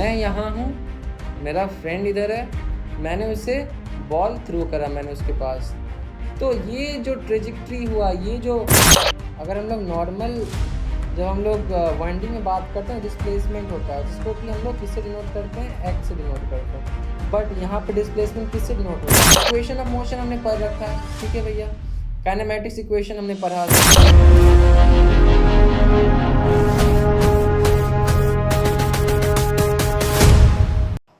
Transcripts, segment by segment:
मैं यहाँ हूँ, मेरा फ्रेंड इधर है, मैंने उसे बॉल थ्रो करा मैंने उसके पास। तो ये जो ट्रेजेक्ट्री हुआ, ये जो अगर हम लोग नॉर्मल जब हम लोग 1D में बात करते हैं डिस्प्लेसमेंट होता है, जिसको कि हम लोग किससे डिनोट करते हैं, एक्स से डिनोट करते हैं। बट यहाँ पे डिस्प्लेसमेंट किससे डिनोट होता है, इक्वेशन ऑफ मोशन हमने पढ़ रखा है, ठीक है भैया। काइनेमैटिक्स इक्वेशन हमने पढ़ा।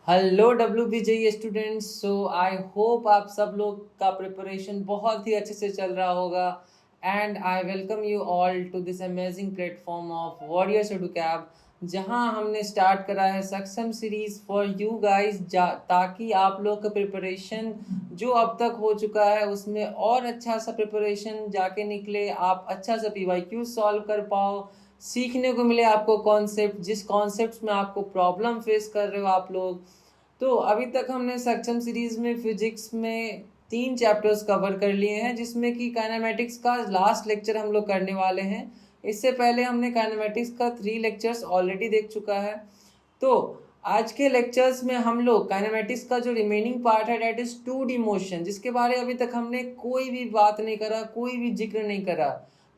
Hello WBJE students, so I hope आप सब लोग का प्रिपरेशन बहुत ही अच्छे से चल रहा होगा and I welcome you all to this amazing platform of warriors Educab, जहां हमने स्टार्ट करा है सक्षम सीरीज फॉर यू गाइस, ताकि आप लोग का प्रिपरेशन जो अब तक हो चुका है उसमें और अच्छा सा प्रिपरेशन जाके निकले, आप अच्छा सा PYQ सॉल्व कर पाओ, सीखने को मिले आपको कॉन्सेप्ट, जिस कॉन्सेप्ट में आपको प्रॉब्लम फेस कर रहे हो आप लोग। तो अभी तक हमने सक्षम सीरीज में फिजिक्स में 3 चैप्टर्स कवर कर लिए हैं, जिसमें कि काइनेमैटिक्स का लास्ट लेक्चर हम लोग करने वाले हैं। इससे पहले हमने काइनेमैटिक्स का 3 लेक्चर्स ऑलरेडी देख चुका है। तो आज के लेक्चर्स में हम लोग काइनेमैटिक्स का जो रिमेनिंग पार्ट है डेट इज 2D मोशन, जिसके बारे अभी तक हमने कोई भी बात नहीं करा, कोई भी जिक्र नहीं करा।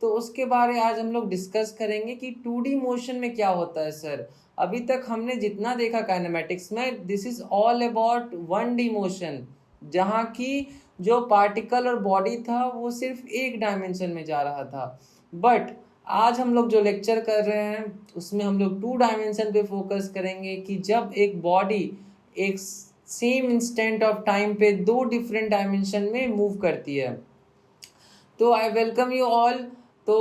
तो उसके बारे आज हम लोग डिस्कस करेंगे कि 2D मोशन में क्या होता है सर। अभी तक हमने जितना देखा काइनेमैटिक्स में, this is all about 1D motion, जहाँ की जो पार्टिकल और बॉडी था वो सिर्फ एक डायमेंशन में जा रहा था। बट आज हम लोग जो लेक्चर कर रहे हैं उसमें हम लोग 2 डायमेंशन पे फोकस करेंगे कि जब एक बॉडी एक सेम इंस्टेंट ऑफ टाइम पे 2 डिफरेंट डायमेंशन में मूव करती है। तो आई वेलकम यू ऑल। तो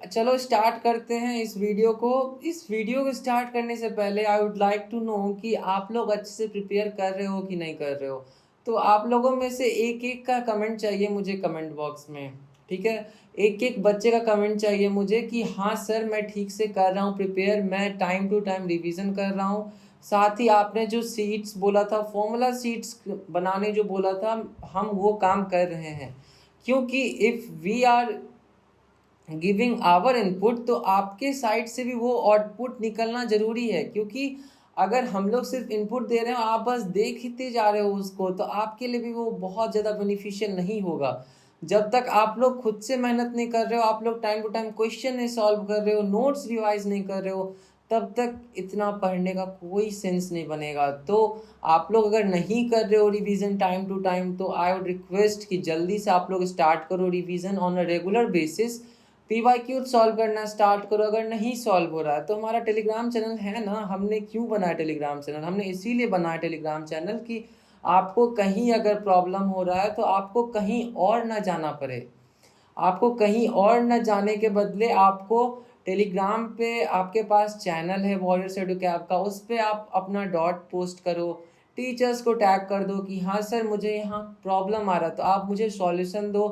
चलो स्टार्ट करते हैं इस वीडियो को। इस वीडियो को स्टार्ट करने से पहले I would like to know कि आप लोग अच्छे से प्रिपेयर कर रहे हो कि नहीं कर रहे हो। तो आप लोगों में से एक एक का कमेंट चाहिए मुझे कमेंट बॉक्स में, ठीक है। एक एक बच्चे का कमेंट चाहिए मुझे कि हाँ सर मैं ठीक से कर रहा हूँ प्रिपेयर, मैं टाइम टू टाइम रिवीजन कर रहा हूँ। साथ ही आपने जो सीट्स बोला था, फॉर्मूला सीट्स बनाने जो बोला था, हम वो काम कर रहे हैं। क्योंकि if we are giving our input, तो आपके साइड से भी वो आउटपुट निकलना जरूरी है। क्योंकि अगर हम लोग सिर्फ इनपुट दे रहे हो, आप बस देखते जा रहे हो उसको, तो आपके लिए भी वो बहुत ज़्यादा बेनिफिशियल नहीं होगा। जब तक आप लोग खुद से मेहनत नहीं कर रहे हो, आप लोग टाइम टू टाइम क्वेश्चन नहीं सॉल्व कर रहे हो, नोट्स रिवाइज नहीं कर रहे हो, तब तक इतना पढ़ने का कोई सेंस नहीं बनेगा। तो आप लोग अगर नहीं कर रहे हो रिवीजन टाइम टू टाइम, तो आई वुड रिक्वेस्ट कि जल्दी से आप लोग स्टार्ट करो revision on a regular basis. PYQ solve करना स्टार्ट करो। अगर नहीं सॉल्व हो रहा है तो हमारा टेलीग्राम चैनल है ना, हमने क्यों बनाया टेलीग्राम चैनल, हमने इसीलिए बनाया टेलीग्राम चैनल कि आपको कहीं अगर प्रॉब्लम हो रहा है तो आपको कहीं और ना जाना पड़े। आपको कहीं और न जाने के बदले आपको टेलीग्राम पे आपके पास चैनल है वॉरियर्स एडुकैब का, उस पर आप अपना डॉट पोस्ट करो, टीचर्स को टैग कर दो कि हाँ सर मुझे यहाँ प्रॉब्लम आ रहा, तो आप मुझे सॉल्यूशन दो।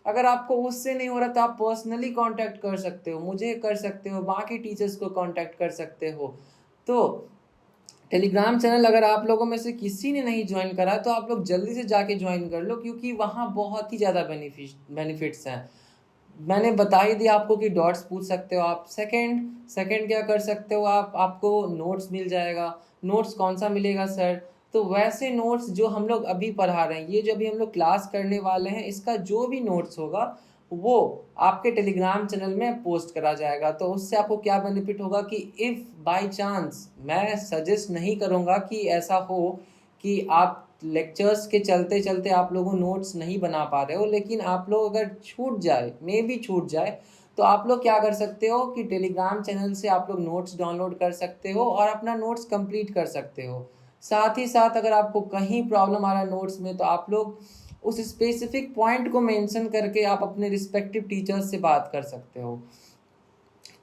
अगर आपको उससे नहीं हो रहा तो आप पर्सनली कांटेक्ट कर सकते हो, मुझे कर सकते हो, बाकी टीचर्स को कांटेक्ट कर सकते हो। तो टेलीग्राम चैनल अगर आप लोगों में से किसी ने नहीं ज्वाइन करा तो आप लोग जल्दी से जाके ज्वाइन कर लो, क्योंकि वहाँ बहुत ही ज़्यादा बेनिफिट्स हैं। मैंने बता ही दिया आपको कि डॉट्स पूछ सकते हो आप। सेकंड क्या कर सकते हो आप, आपको नोट्स मिल जाएगा। नोट्स कौन सा मिलेगा सर, तो वैसे नोट्स जो हम लोग अभी पढ़ा रहे हैं, ये जो अभी हम लोग क्लास करने वाले हैं, इसका जो भी नोट्स होगा वो आपके टेलीग्राम चैनल में पोस्ट करा जाएगा। तो उससे आपको क्या बेनिफिट होगा कि इफ़ बाय चांस, मैं सजेस्ट नहीं करूँगा कि ऐसा हो कि आप लेक्चर्स के चलते चलते आप लोगों नोट्स नहीं बना पा रहे हो, लेकिन आप लोग अगर छूट जाए, मे भी छूट जाए, तो आप लोग क्या कर सकते हो कि टेलीग्राम चैनल से आप लोग नोट्स डाउनलोड कर सकते हो और अपना नोट्स कंप्लीट कर सकते हो। साथ ही साथ अगर आपको कहीं प्रॉब्लम आ रहा है नोट्स में, तो आप लोग उस स्पेसिफिक पॉइंट को मेंशन करके आप अपने रिस्पेक्टिव टीचर्स से बात कर सकते हो।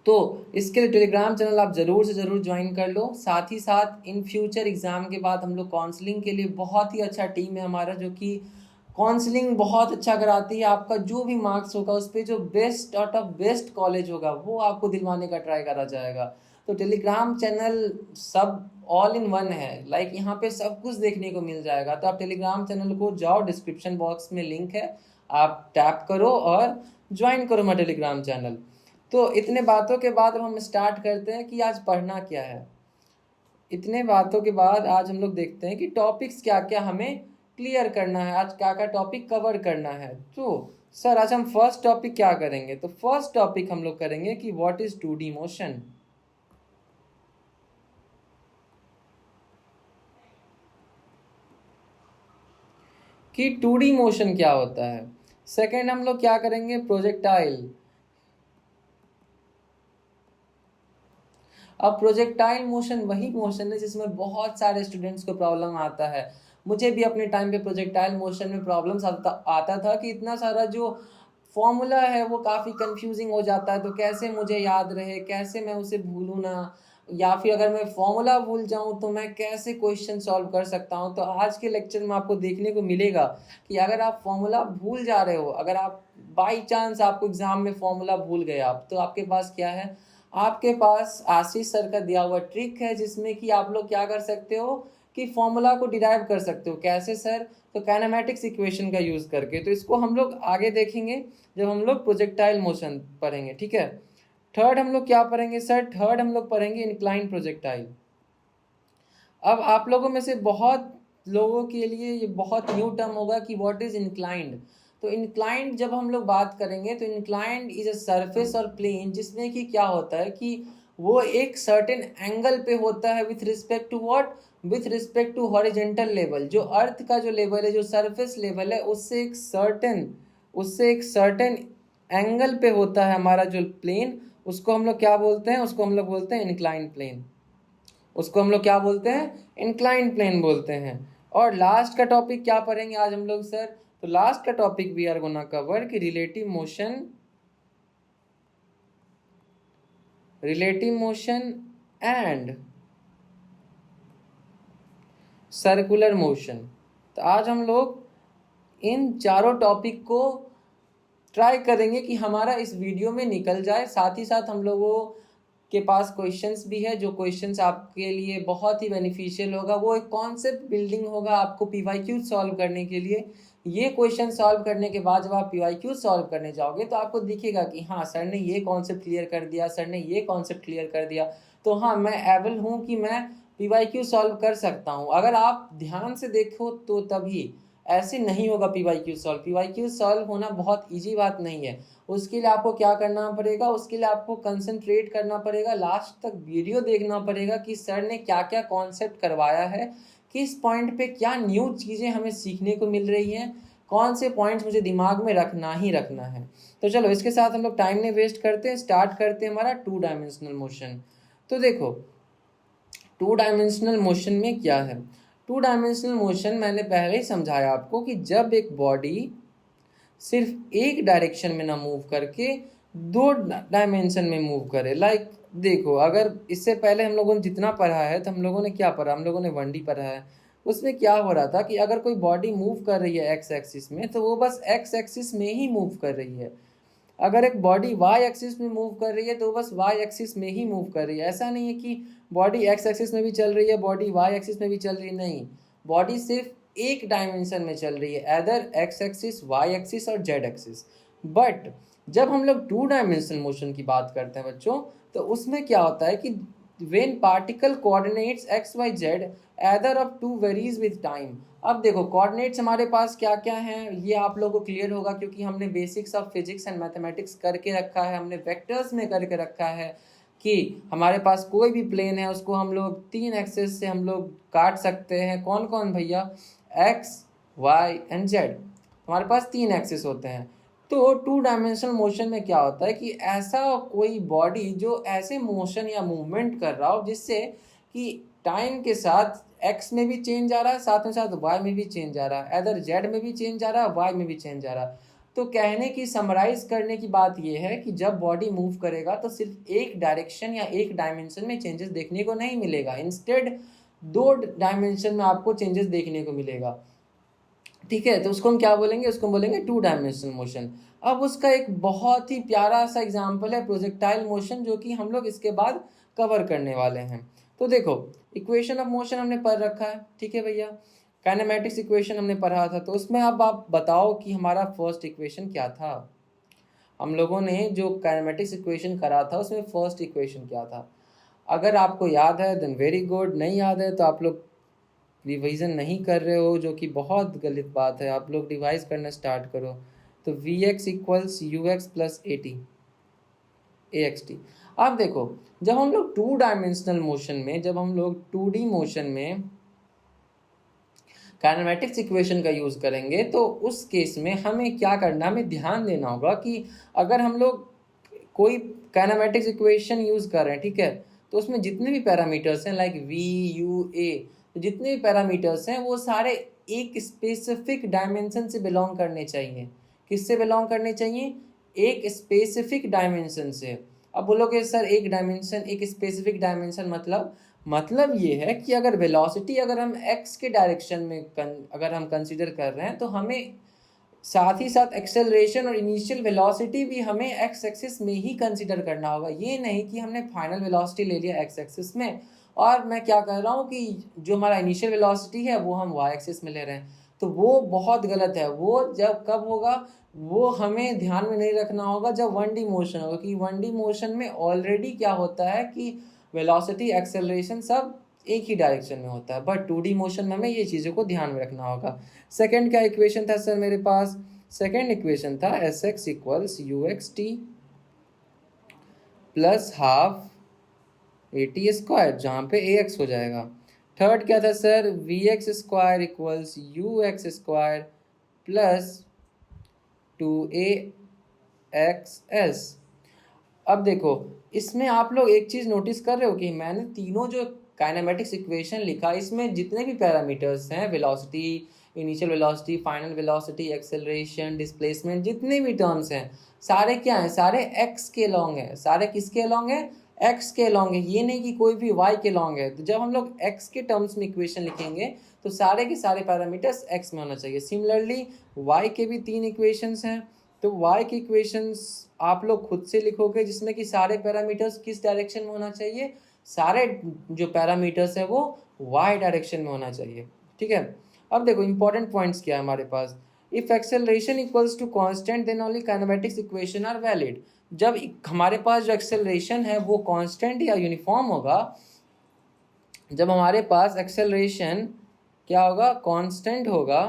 तो इसके लिए टेलीग्राम चैनल आप ज़रूर से ज़रूर ज्वाइन कर लो। साथ ही साथ इन फ्यूचर एग्ज़ाम के बाद हम लोग काउंसलिंग के लिए बहुत ही अच्छा टीम है हमारा, जो कि काउंसलिंग बहुत अच्छा कराती है। आपका जो भी मार्क्स होगा उस पर जो best out of best college होगा वो आपको दिलवाने का ट्राई करा जाएगा। तो टेलीग्राम चैनल सब ऑल इन वन है, लाइक यहाँ पे सब कुछ देखने को मिल जाएगा। तो आप टेलीग्राम चैनल को जाओ, डिस्क्रिप्शन बॉक्स में लिंक है, आप टैप करो और ज्वाइन करो मेरा टेलीग्राम चैनल। तो इतने बातों के बाद अब हम स्टार्ट करते हैं कि आज पढ़ना क्या है। इतने बातों के बाद आज हम लोग देखते हैं कि टॉपिक्स क्या क्या हमें क्लियर करना है, आज क्या क्या टॉपिक कवर करना है। तो सर आज हम फर्स्ट टॉपिक क्या करेंगे? तो फर्स्ट टॉपिक हम लोग करेंगे कि व्हाट इज 2D मोशन। कि 2D मोशन क्या होता है। सेकंड हम लोग क्या करेंगे, प्रोजेक्टाइल। अब प्रोजेक्टाइल मोशन वही मोशन है जिसमें बहुत सारे स्टूडेंट्स को प्रॉब्लम आता है। मुझे भी अपने टाइम पे प्रोजेक्टाइल मोशन में प्रॉब्लम्स आता था कि इतना सारा जो फॉर्मूला है वो काफ़ी कंफ्यूजिंग हो जाता है, तो कैसे मुझे याद रहे, कैसे मैं उसे भूलूँ ना, या फिर अगर मैं फॉर्मूला भूल जाऊँ तो मैं कैसे क्वेश्चन सॉल्व कर सकता हूँ। तो आज के लेक्चर में आपको देखने को मिलेगा कि अगर आप फॉर्मूला भूल जा रहे हो, अगर आप बाई चांस आपको एग्जाम में फॉर्मूला भूल गए आप, तो आपके पास क्या है, आपके पास आशीष सर का दिया हुआ ट्रिक है जिसमें कि आप लोग क्या कर सकते हो कि फॉर्मूला को डिराइव कर सकते हो। कैसे सर? तो काइनेमैटिक्स इक्वेशन का यूज़ करके। तो इसको हम लोग आगे देखेंगे जब हम लोग प्रोजेक्टाइल मोशन पढ़ेंगे, ठीक है। थर्ड हम लोग क्या पढ़ेंगे सर? थर्ड हम लोग पढ़ेंगे इंक्लाइन प्रोजेक्टाइल। अब आप लोगों में से बहुत लोगों के लिए ये बहुत न्यू टर्म होगा कि व्हाट इज इंक्लाइंड। तो इंक्लाइंड जब हम लोग बात करेंगे तो इंक्लाइंड इज अ सरफेस और प्लेन जिसमें कि क्या होता है कि वो एक सर्टेन एंगल पे होता है with respect to what, with respect to horizontal level. जो अर्थ का जो लेवल है, जो सरफेस लेवल है, उससे एक सर्टेन एंगल पे होता है हमारा जो प्लेन। उसको हम लोग क्या बोलते हैं? उसको हम लोग बोलते हैं इंक्लाइन प्लेन। उसको हम लोग क्या बोलते हैं? इंक्लाइन प्लेन बोलते हैं। और लास्ट का टॉपिक क्या पढ़ेंगे आज हम लोग सर? तो लास्ट का topic we are gonna cover कि relative motion and circular motion. तो आज हम लोग इन चारों टॉपिक को ट्राई करेंगे कि हमारा इस वीडियो में निकल जाए। साथ ही साथ हम लोगों के पास क्वेश्चंस भी है, जो क्वेश्चंस आपके लिए बहुत ही बेनिफिशियल होगा। वो एक कॉन्सेप्ट बिल्डिंग होगा आपको पीवाईक्यू सॉल्व करने के लिए। ये क्वेश्चन सॉल्व करने के बाद जब आप पीवाईक्यू सॉल्व करने जाओगे तो आपको दिखेगा कि हाँ सर ने ये कॉन्सेप्ट क्लियर कर दिया, सर ने ये कॉन्सेप्ट क्लियर कर दिया, तो हाँ मैं एबल हूँ कि मैं पीवाईक्यू सॉल्व कर सकता हूँ। अगर आप ध्यान से देखो तो तभी, ऐसे नहीं होगा पीवाईक्यू सॉल्व। पीवाईक्यू सॉल्व होना बहुत ईजी बात नहीं है। उसके लिए आपको क्या करना पड़ेगा? उसके लिए आपको कंसंट्रेट करना पड़ेगा, लास्ट तक वीडियो देखना पड़ेगा कि सर ने क्या क्या कॉन्सेप्ट करवाया है, किस पॉइंट पे क्या न्यू चीज़ें हमें सीखने को मिल रही हैं, कौन से पॉइंट्स मुझे दिमाग में रखना ही रखना है। तो चलो इसके साथ हम लोग टाइम नहीं वेस्ट करते हैं, स्टार्ट करते हैं हमारा 2 डायमेंशनल मोशन। तो देखो 2 डायमेंशनल मोशन में क्या है। 2 डायमेंशनल मोशन मैंने पहले ही समझाया आपको कि जब एक बॉडी सिर्फ एक डायरेक्शन में ना मूव करके 2 डायमेंशन में मूव करे। लाइक देखो, अगर इससे पहले हम लोगों ने जितना पढ़ा है तो हम लोगों ने क्या पढ़ा, हम लोगों ने 1D पढ़ा है। उसमें क्या हो रहा था कि अगर कोई बॉडी मूव कर रही है एक्स एक्सिस में तो वो बस एक्स एक्सिस में ही मूव कर रही है। अगर एक बॉडी वाई एक्सिस में मूव कर रही है तो बस वाई एक्सिस में ही मूव कर रही है। ऐसा नहीं है कि बॉडी एक्स एक्सिस में भी चल रही है, बॉडी वाई एक्सिस में भी चल रही है, नहीं। बॉडी सिर्फ एक डायमेंशन में चल रही है, either x axis, y axis और जेड एक्सिस। बट जब हम लोग 2 डायमेंशनल मोशन की बात करते हैं बच्चों, तो उसमें क्या होता है कि when particle coordinates x y z either of two varies with time। अब देखो कोऑर्डिनेट्स हमारे पास क्या क्या हैं ये आप लोगों को क्लियर होगा क्योंकि हमने basics of physics and mathematics करके रखा है, हमने वेक्टर्स में करके रखा है कि हमारे पास कोई भी प्लेन है उसको हम लोग 3 एक्सिस से हम लोग काट सकते हैं। कौन कौन भैया? X, y and z. हमारे पास 3 एक्सिस होते हैं। तो 2 डायमेंशनल मोशन में क्या होता है कि ऐसा कोई बॉडी जो ऐसे मोशन या मूवमेंट कर रहा हो जिससे कि टाइम के साथ एक्स में भी चेंज आ रहा है, साथ में साथ वाई में भी चेंज आ रहा है, इधर जेड में भी चेंज आ रहा है, वाई में भी चेंज आ रहा है। तो कहने की समराइज करने की बात यह है कि जब बॉडी मूव करेगा तो सिर्फ एक डायरेक्शन या एक डायमेंशन में चेंजेस देखने को नहीं मिलेगा, इंस्टेड 2 डायमेंशन में आपको चेंजेस देखने को मिलेगा। ठीक है, तो उसको हम क्या बोलेंगे? उसको हम बोलेंगे 2 डायमेंशनल मोशन। अब उसका एक बहुत ही प्यारा सा एग्जांपल है प्रोजेक्टाइल मोशन, जो कि हम लोग इसके बाद कवर करने वाले हैं। तो देखो इक्वेशन ऑफ मोशन हमने पढ़ रखा है, ठीक है भैया। काइनेमैटिक्स इक्वेशन हमने पढ़ा था, तो उसमें अब आप बताओ कि हमारा फर्स्ट इक्वेशन क्या था। हम लोगों ने जो काइनेमैटिक्स इक्वेशन करा था उसमें फर्स्ट इक्वेशन क्या था? अगर आपको याद है देन वेरी गुड, नहीं याद है तो आप लोग रिवीजन नहीं कर रहे हो, जो कि बहुत गलत बात है। आप लोग रिवाइज करना स्टार्ट करो। तो v x equals u x plus a x t. अब देखो, जब हम लोग टू डायमेंशनल मोशन में, जब हम लोग 2D मोशन में काइनेमेटिक्स इक्वेशन का यूज़ करेंगे, तो उस केस में हमें क्या करना, हमें ध्यान देना होगा कि अगर हम लोग कोई काइनेमेटिक्स इक्वेशन यूज़ कर रहे हैं, ठीक है, तो उसमें जितने भी पैरामीटर्स हैं लाइक वी यू ए, तो जितने भी पैरामीटर्स हैं वो सारे एक स्पेसिफिक डायमेंशन से बिलोंग करने चाहिए। किससे बिलोंग करने चाहिए? एक स्पेसिफिक डायमेंशन से। अब बोलोगे सर एक डायमेंशन, एक स्पेसिफिक डायमेंशन मतलब ये है कि अगर वेलोसिटी अगर हम एक्स के डायरेक्शन में अगर हम कंसीडर कर रहे हैं, तो हमें साथ ही साथ एक्सेलरेशन और इनिशियल वेलोसिटी भी हमें एक्स एक्सिस में ही कंसीडर करना होगा। ये नहीं कि हमने फाइनल वेलोसिटी ले लिया एक्स एक्सिस में और मैं क्या कर रहा हूँ कि जो हमारा इनिशियल वेलोसिटी है वो हम वाई एक्सिस में ले रहे हैं, तो वो बहुत गलत है। वो जब कब होगा, वो हमें ध्यान में नहीं रखना होगा जब 1D मोशन होगा, कि 1D मोशन में ऑलरेडी क्या होता है कि वेलोसिटी एक्सेलरेशन सब एक ही डायरेक्शन में होता है, बट 2D मोशन में हमें ये चीज़ों को ध्यान में रखना होगा। सेकेंड क्या इक्वेशन था सर मेरे पास? सेकेंड इक्वेशन था s x equals u x t plus half a t square, जहाँ पे ए एक्स हो जाएगा। थर्ड क्या था sir? V x square equals u x square plus 2a x s. अब देखो, इसमें आप लोग एक चीज़ नोटिस कर रहे हो कि मैंने तीनों जो काइनेमेटिक्स इक्वेशन लिखा, इसमें जितने भी पैरामीटर्स हैं, velocity, initial velocity, final velocity, acceleration, displacement, जितने भी टर्म्स हैं सारे क्या हैं? सारे एक्स के लॉन्ग हैं। सारे किसके लॉन्ग हैं? एक्स के लॉन्ग है। ये नहीं कि कोई भी वाई के लॉन्ग है। तो जब हम लोग एक्स के टर्म्स में इक्वेशन लिखेंगे तो सारे के सारे पैरामीटर्स एक्स में होना चाहिए। सिमिलरली वाई के भी 3 इक्वेशंस हैं, तो y की इक्वेशंस आप लोग खुद से लिखोगे जिसमें कि सारे पैरामीटर्स किस डायरेक्शन में होना चाहिए? सारे जो पैरामीटर्स है वो y डायरेक्शन में होना चाहिए, ठीक है। अब देखो इंपॉर्टेंट पॉइंट्स क्या है हमारे पास। If acceleration equals to constant then only kinematics equation are valid. जब हमारे पास जो एक्सेलरेशन है वो कांस्टेंट या यूनिफॉर्म होगा, जब हमारे पास एक्सेलरेशन क्या होगा? कांस्टेंट होगा,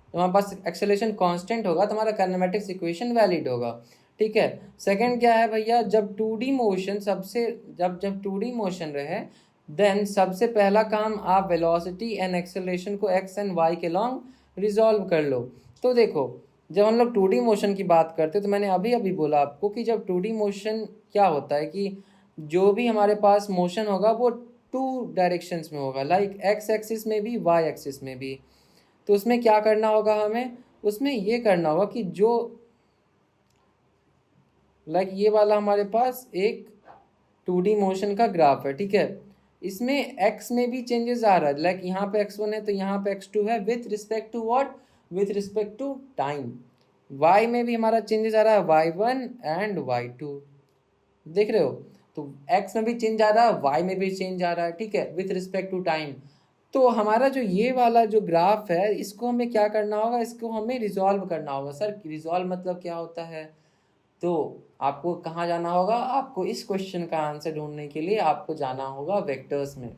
तो हमारे पास एक्सेलरेशन कांस्टेंट होगा तो हमारा काइनेमेटिक्स इक्वेशन वैलिड होगा, ठीक है। सेकंड क्या है भैया? जब 2D मोशन जब 2D मोशन रहे, देन सबसे पहला काम आप वेलोसिटी एंड एक्सेलरेशन को एक्स एंड वाई के लॉन्ग रिजॉल्व कर लो। तो देखो, जब हम लोग 2D मोशन की बात करते हैं तो मैंने अभी अभी बोला आपको कि जब 2D मोशन क्या होता है कि जो भी हमारे पास मोशन होगा वो 2 डायरेक्शंस में होगा, लाइक एक्स एक्सिस में भी वाई एक्सिस में भी। तो उसमें क्या करना होगा हमें? उसमें ये करना होगा कि जो लाइक ये वाला हमारे पास एक 2D मोशन का ग्राफ है, ठीक है। इसमें x में भी चेंजेस आ रहा है, लाइक यहाँ पे x1 है तो यहाँ पे x2 है, with respect to what? With respect to time. y में भी हमारा चेंजेस आ रहा है, y1 एंड y2, देख रहे हो? तो x में भी चेंज आ रहा है, y में भी चेंज आ रहा है, ठीक है, विथ रिस्पेक्ट टू टाइम। तो हमारा जो ये वाला जो ग्राफ है, इसको हमें क्या करना होगा? इसको हमें रिजॉल्व करना होगा। सर रिजॉल्व मतलब क्या होता है? तो आपको कहाँ जाना होगा? आपको इस क्वेश्चन का आंसर ढूंढने के लिए आपको जाना होगा वेक्टर्स में।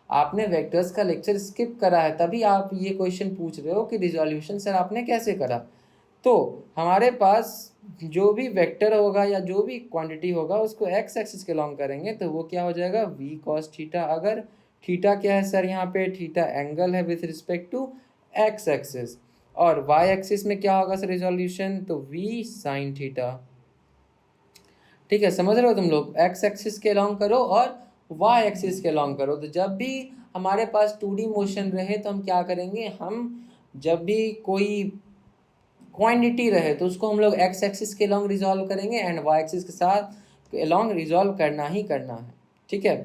आपने वेक्टर्स का लेक्चर स्किप करा है, तभी आप ये क्वेश्चन पूछ रहे हो कि रिजोल्यूशन सर आपने कैसे करा। तो हमारे पास जो भी वेक्टर होगा या जो भी क्वांटिटी होगा उसको एक्स एक्सिस के लॉन्ग करेंगे तो वो क्या हो जाएगा? V cos theta. अगर थीटा क्या है सर? यहाँ पे थीटा एंगल है with respect to x axis, और वाई एक्सिस में क्या होगा सर रिजोल्यूशन? तो वी साइन थीटा, ठीक है। समझ रहे हो तुम लोग? एक्स एक्सिस के लॉन्ग करो और वाई एक्सिस के लॉन्ग करो। तो जब भी हमारे पास 2D मोशन रहे तो हम क्या करेंगे? हम जब भी कोई क्वांटिटी रहे तो उसको हम लोग एक्स एक्सिस के लॉन्ग रिजॉल्व करेंगे एंड वाई एक्सिस के साथ लॉन्ग रिजॉल्व करना ही करना है, ठीक है।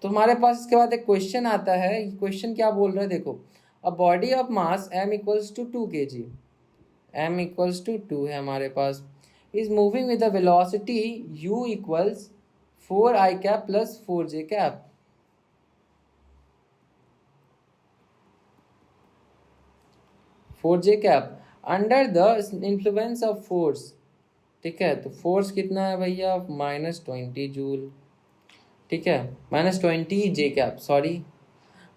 तो हमारे पास इसके बाद एक क्वेश्चन आता है। क्वेश्चन क्या बोल रहा है देखो, a body of mass m equals to 2 kg, m equals to 2 है हमारे पास, is moving with the velocity u equals 4i cap plus 4j cap. 4j cap under the influence of force ठीक है। तो फोर्स कितना है भैया, -20 joule, ठीक है, -20 J cap, sorry.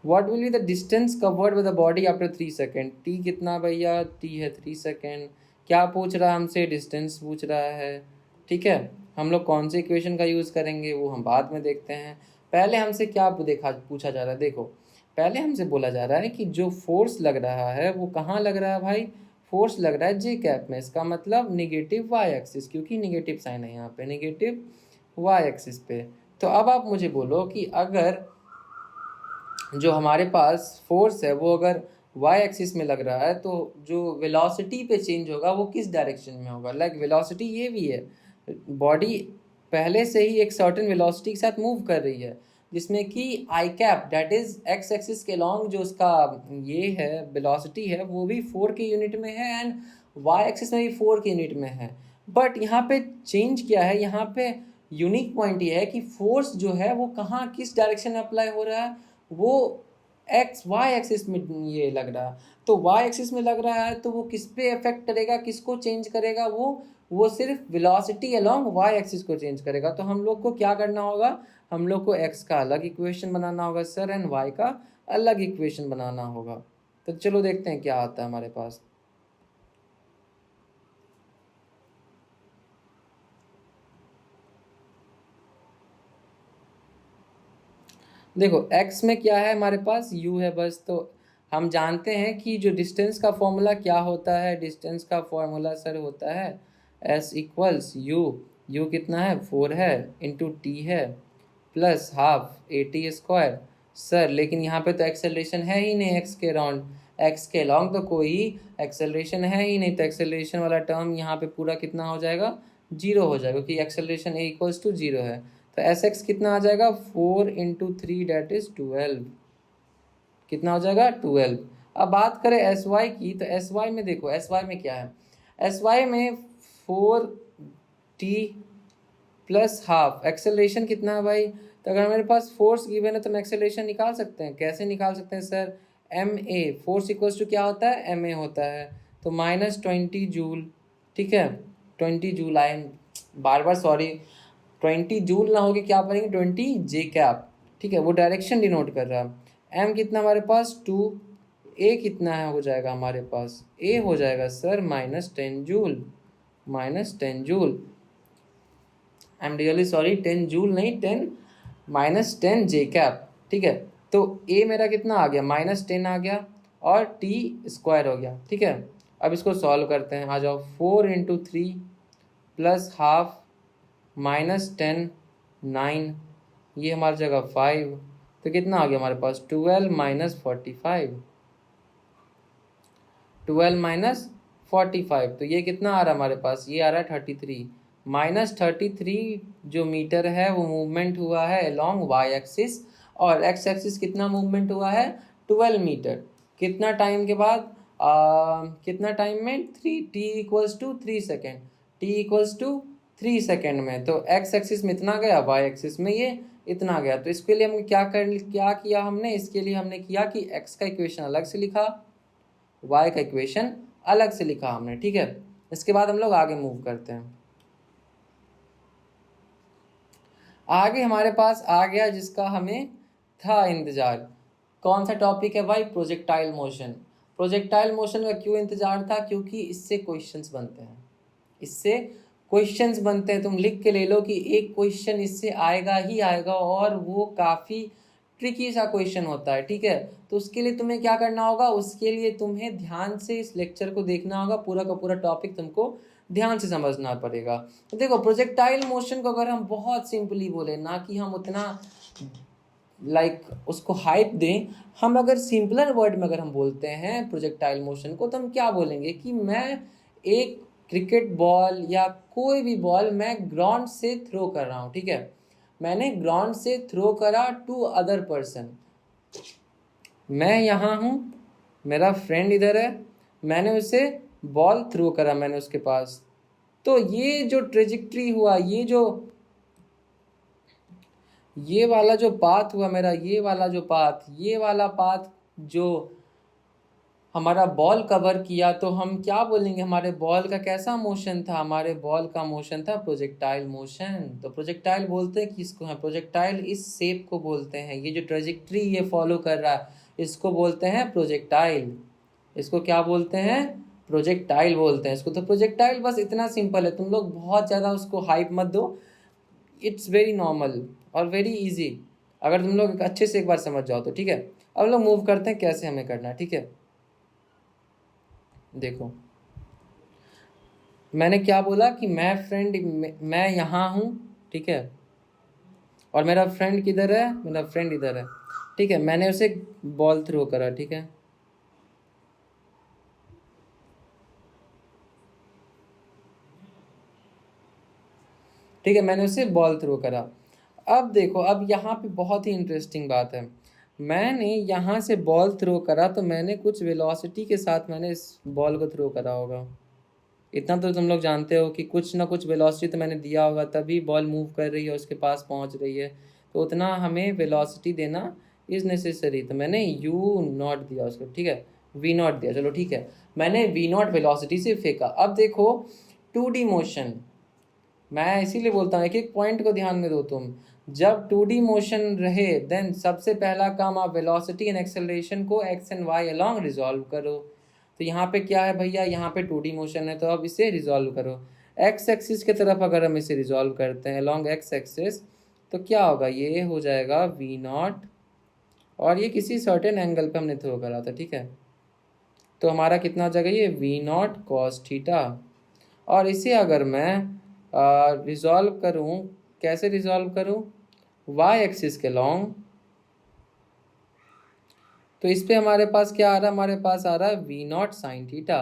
What will be the distance covered with the body after 3 second, T कितना भैया, टी है 3 सेकेंड। क्या पूछ रहा है हमसे, डिस्टेंस पूछ रहा है, ठीक है। हम लोग कौन से इक्वेशन का यूज़ करेंगे वो हम बाद में देखते हैं। पहले हमसे क्या पूछा जा रहा है, देखो पहले हमसे बोला जा रहा है कि जो फोर्स लग रहा है वो कहाँ लग रहा है भाई, फोर्स लग रहा है जे कैप में। इसका मतलब निगेटिव वाई एक्सिस, क्योंकि निगेटिव साइन है यहाँ पे, निगेटिव वाई एक्सिस पे। तो अब आप मुझे बोलो कि अगर जो हमारे पास फोर्स है वो अगर वाई एक्सिस में लग रहा है तो जो वेलोसिटी पे चेंज होगा वो किस डायरेक्शन में होगा। लाइक वेलोसिटी ये भी है, बॉडी पहले से ही एक सर्टेन वेलोसिटी के साथ मूव कर रही है, जिसमें कि i cap that is x axis के लॉन्ग जो उसका ये है वेलोसिटी है वो भी 4 के यूनिट में है, एंड वाई एक्सिस में भी 4 के यूनिट में है। बट यहाँ पे चेंज क्या है, यहाँ पे यूनिक पॉइंट ये है कि फोर्स जो है वो कहाँ किस डायरेक्शन में अप्लाई हो रहा है, वो एक्स वाई एक्सिस में ये लग रहा है। तो वाई एक्सिस में लग रहा है तो वो किस पे इफेक्ट करेगा, किसको चेंज करेगा, वो सिर्फ वेलोसिटी अलोंग वाई एक्सिस को चेंज करेगा। तो हम लोग को क्या करना होगा, हम लोग को एक्स का अलग इक्वेशन बनाना होगा सर, एंड वाई का अलग इक्वेशन बनाना होगा। तो चलो देखते हैं क्या आता है हमारे पास। देखो x में क्या है हमारे पास, u है बस। तो हम जानते हैं कि जो डिस्टेंस का फॉर्मूला क्या होता है, डिस्टेंस का फॉर्मूला सर होता है s इक्वल्स यू कितना है 4 है इंटू टी है प्लस हाफ AT² सर। लेकिन यहाँ पे तो एक्सेलरेशन है ही नहीं x के राउंड, x के लॉन्ग तो कोई एक्सेलरेशन है ही नहीं, तो एक्सेलरेशन वाला टर्म यहाँ पे पूरा कितना हो जाएगा, 0 हो जाएगा, क्योंकि एक्सेलरेशन a इक्वल्स टू 0 है। तो एस एक्स कितना आ जाएगा, 4 × 3 दैट इज 12, कितना हो जाएगा 12। अब बात करें एस वाई की, तो एस वाई में देखो, एस वाई में क्या है, एस वाई में 4t प्लस हाफ, एक्सेलरेशन कितना है भाई। तो अगर मेरे पास फोर्स गिवन है तो हम एक्सेलरेशन निकाल सकते हैं। कैसे निकाल सकते हैं sir, m a, force equals to क्या होता है, एम ए होता है। तो -20 जूल, ठीक है, 20 joule, I am bar bar sorry, 20 joule ना हो के क्या पढ़ेंगे, 20 J कैप, ठीक है, वो डायरेक्शन डिनोट कर रहा है। एम कितना हमारे पास 2, ए कितना है हो जाएगा हमारे पास, ए हो जाएगा sir -10 joule, -10 joule, I am really sorry, 10 joule नहीं, 10 ठीक है। तो ए मेरा कितना आ गया, -10 आ गया और t² हो गया, ठीक है। अब इसको सॉल्व करते हैं, आ जाओ, 4 × 3 प्लस हाफ -10 9, ये हमारी जगह 5, तो कितना आ गया हमारे पास 12 - 45, तो ये कितना आ रहा है हमारे पास, ये आ रहा है 33, -33 जो मीटर है वो मूवमेंट हुआ है अलोंग वाई एक्सिस, और एक्स एक्सिस कितना मूवमेंट हुआ है 12 मीटर। कितना टाइम के बाद, कितना टाइम में, 3 3 सेकेंड में। तो एक्स एक्सिस में इतना गया, वाई एक्सिस में ये इतना गया। तो इसके लिए हम क्या किया हमने, इसके लिए हमने किया कि एक्स का इक्वेशन अलग से लिखा, वाई का इक्वेशन अलग से लिखा हमने, ठीक है। इसके बाद हम लोग आगे मूव करते हैं। आगे हमारे पास आ गया जिसका हमें था इंतजार, कौन सा टॉपिक है भाई, प्रोजेक्टाइल मोशन। प्रोजेक्टाइल मोशन का क्यों इंतजार था, क्योंकि इससे क्वेश्चंस बनते हैं, इससे क्वेश्चंस बनते हैं। तुम लिख के ले लो कि एक क्वेश्चन इससे आएगा ही आएगा, और वो काफ़ी ट्रिकी सा क्वेश्चन होता है, ठीक है। तो उसके लिए तुम्हें क्या करना होगा, उसके लिए तुम्हें ध्यान से इस लेक्चर को देखना होगा, पूरा का पूरा टॉपिक तुमको ध्यान से समझना पड़ेगा। तो देखो, प्रोजेक्टाइल मोशन को अगर हम बहुत सिंपली बोले ना, कि हम उतना उसको हाइप दें, हम अगर सिंपलर वर्ड में अगर हम बोलते हैं प्रोजेक्टाइल मोशन को, तो हम क्या बोलेंगे कि मैं एक क्रिकेट बॉल या कोई भी बॉल मैं ग्राउंड से थ्रो कर रहा हूँ, ठीक है। मैंने ग्राउंड से थ्रो करा टू अदर पर्सन, मैं यहाँ हूँ, मेरा फ्रेंड इधर है, मैंने उसे बॉल थ्रो करा, मैंने उसके पास। तो ये जो ट्रेजेक्ट्री हुआ, ये वाला जो पाथ हुआ मेरा, ये वाला पाथ जो हमारा बॉल कवर किया तो हम क्या बोलेंगे, हमारे बॉल का कैसा मोशन था, हमारे बॉल का मोशन था प्रोजेक्टाइल मोशन। तो प्रोजेक्टाइल बोलते हैं किसको हैं, प्रोजेक्टाइल इस शेप को बोलते हैं, ये जो ट्रेजेक्ट्री ये फॉलो कर रहा है इसको बोलते हैं प्रोजेक्टाइल। इसको क्या बोलते हैं, प्रोजेक्टाइल बोलते हैं इसको। तो प्रोजेक्टाइल बस इतना सिंपल है, तुम लोग बहुत ज़्यादा उसको हाइप मत दो, इट्स वेरी नॉर्मल और वेरी इजी, अगर तुम लोग अच्छे से एक बार समझ जाओ तो। ठीक है, अब लोग मूव करते हैं कैसे हमें करना है। ठीक है, देखो मैंने क्या बोला कि मैं यहाँ हूँ, ठीक है, और मेरा फ्रेंड किधर है, मेरा फ्रेंड इधर है। ठीक है, मैंने उसे बॉल थ्रो करा, ठीक है, ठीक है, मैंने उसे बॉल थ्रो करा। अब देखो, अब यहाँ पे बहुत ही इंटरेस्टिंग बात है, मैंने यहाँ से बॉल थ्रो करा तो मैंने कुछ वेलोसिटी के साथ मैंने इस बॉल को थ्रो करा होगा। इतना तो तुम लोग जानते हो कि कुछ ना कुछ वेलोसिटी तो मैंने दिया होगा, तभी बॉल मूव कर रही है, उसके पास पहुंच रही है। तो उतना हमें वेलोसिटी देना इज़ नेसेसरी, तो मैंने यू नॉट दिया उसको, ठीक है, वी नॉट दिया, चलो ठीक है, मैंने वी नॉट वेलोसिटी से फेंका। अब देखो 2D मोशन, मैं इसीलिए बोलता हूँ एक एक पॉइंट को ध्यान में दो तुम। जब 2D मोशन रहे देन सबसे पहला काम आप वेलोसिटी एंड एक्सेलरेशन को x and y along resolve करो। तो यहाँ पे क्या है भैया, यहाँ पे 2D मोशन है, तो अब इसे रिजॉल्व करो। एक्स एक्सिस की तरफ अगर हम इसे रिजॉल्व करते हैं अलोंग एक्स एक्सिस, तो क्या होगा, ये हो जाएगा वी नॉट, और ये किसी सर्टेन एंगल पे हमने थ्रो करा था, ठीक है, तो हमारा कितना हो जाएगा, ये वी नॉट कॉस थीटा। और इसे अगर मैं रिजॉल्व करूँ, कैसे रिजॉल्व करूँ, वाई एक्सिस के लॉन्ग, तो इस पे हमारे पास क्या आ रहा है, हमारे पास आ रहा है v naught sine theta,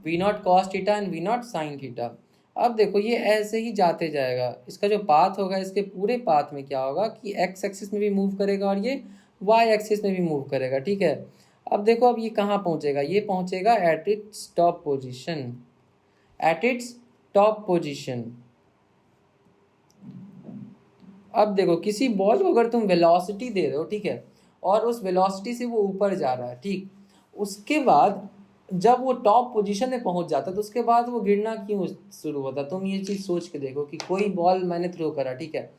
v naught cos theta and v naught sine theta. अब देखो ये ऐसे ही जाते जाएगा, इसका जो पाथ होगा, इसके पूरे पाथ में क्या होगा कि एक्स एक्सिस में भी मूव करेगा और ये वाई एक्सिस में भी मूव करेगा, ठीक है। अब देखो अब ये कहाँ पहुँचेगा, ये पहुँचेगा at its top position, at its top position. अब देखो किसी बॉल को अगर तुम वेलोसिटी दे रहे हो, ठीक है, और उस वेलोसिटी से वो ऊपर जा रहा है, ठीक, उसके बाद जब वो टॉप पोजीशन में पहुंच जाता है तो उसके बाद वो गिरना क्यों शुरू होता है। तुम ये चीज़ सोच के देखो कि कोई बॉल मैंने थ्रो करा, ठीक है,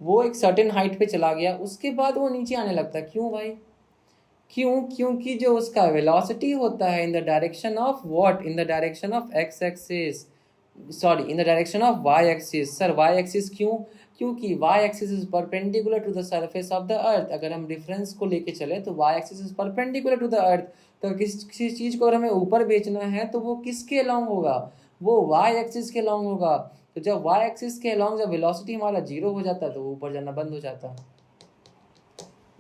वो एक सर्टेन हाइट पे चला गया, उसके बाद वो नीचे आने लगता है, क्यों भाई, क्यों, क्योंकि जो उसका वेलोसिटी होता है in the direction of what, in the direction of x axis, sorry in the direction of y axis. Sir y axis क्यों, क्योंकि y axis is perpendicular to the surface of the earth. अगर हम difference को लेके चले तो y axis is perpendicular to the earth, तो किसी चीज़ को अगर हमें ऊपर भेजना है तो वो किसके अलोंग होगा, वो वाई एक्सिस के अलोंग होगा। तो जब वाई एक्सिस के अलोंग जब वेलोसिटी हमारा जीरो हो जाता है तो वो ऊपर जाना बंद हो जाता है।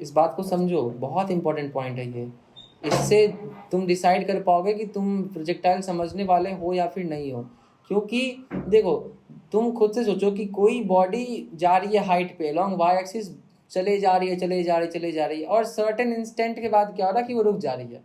इस बात को समझो, बहुत इंपॉर्टेंट पॉइंट है ये, इससे तुम डिसाइड कर पाओगे कि तुम प्रोजेक्टाइल समझने वाले हो या फिर नहीं हो। क्योंकि देखो तुम खुद से सोचो कि कोई बॉडी जा रही है हाइट पे लॉन्ग वाई एक्सिस, चले जा रही है, चले जा रही, चले जा रही है, और सर्टेन इंस्टेंट के बाद क्या हो रहा है कि वो रुक जा रही है,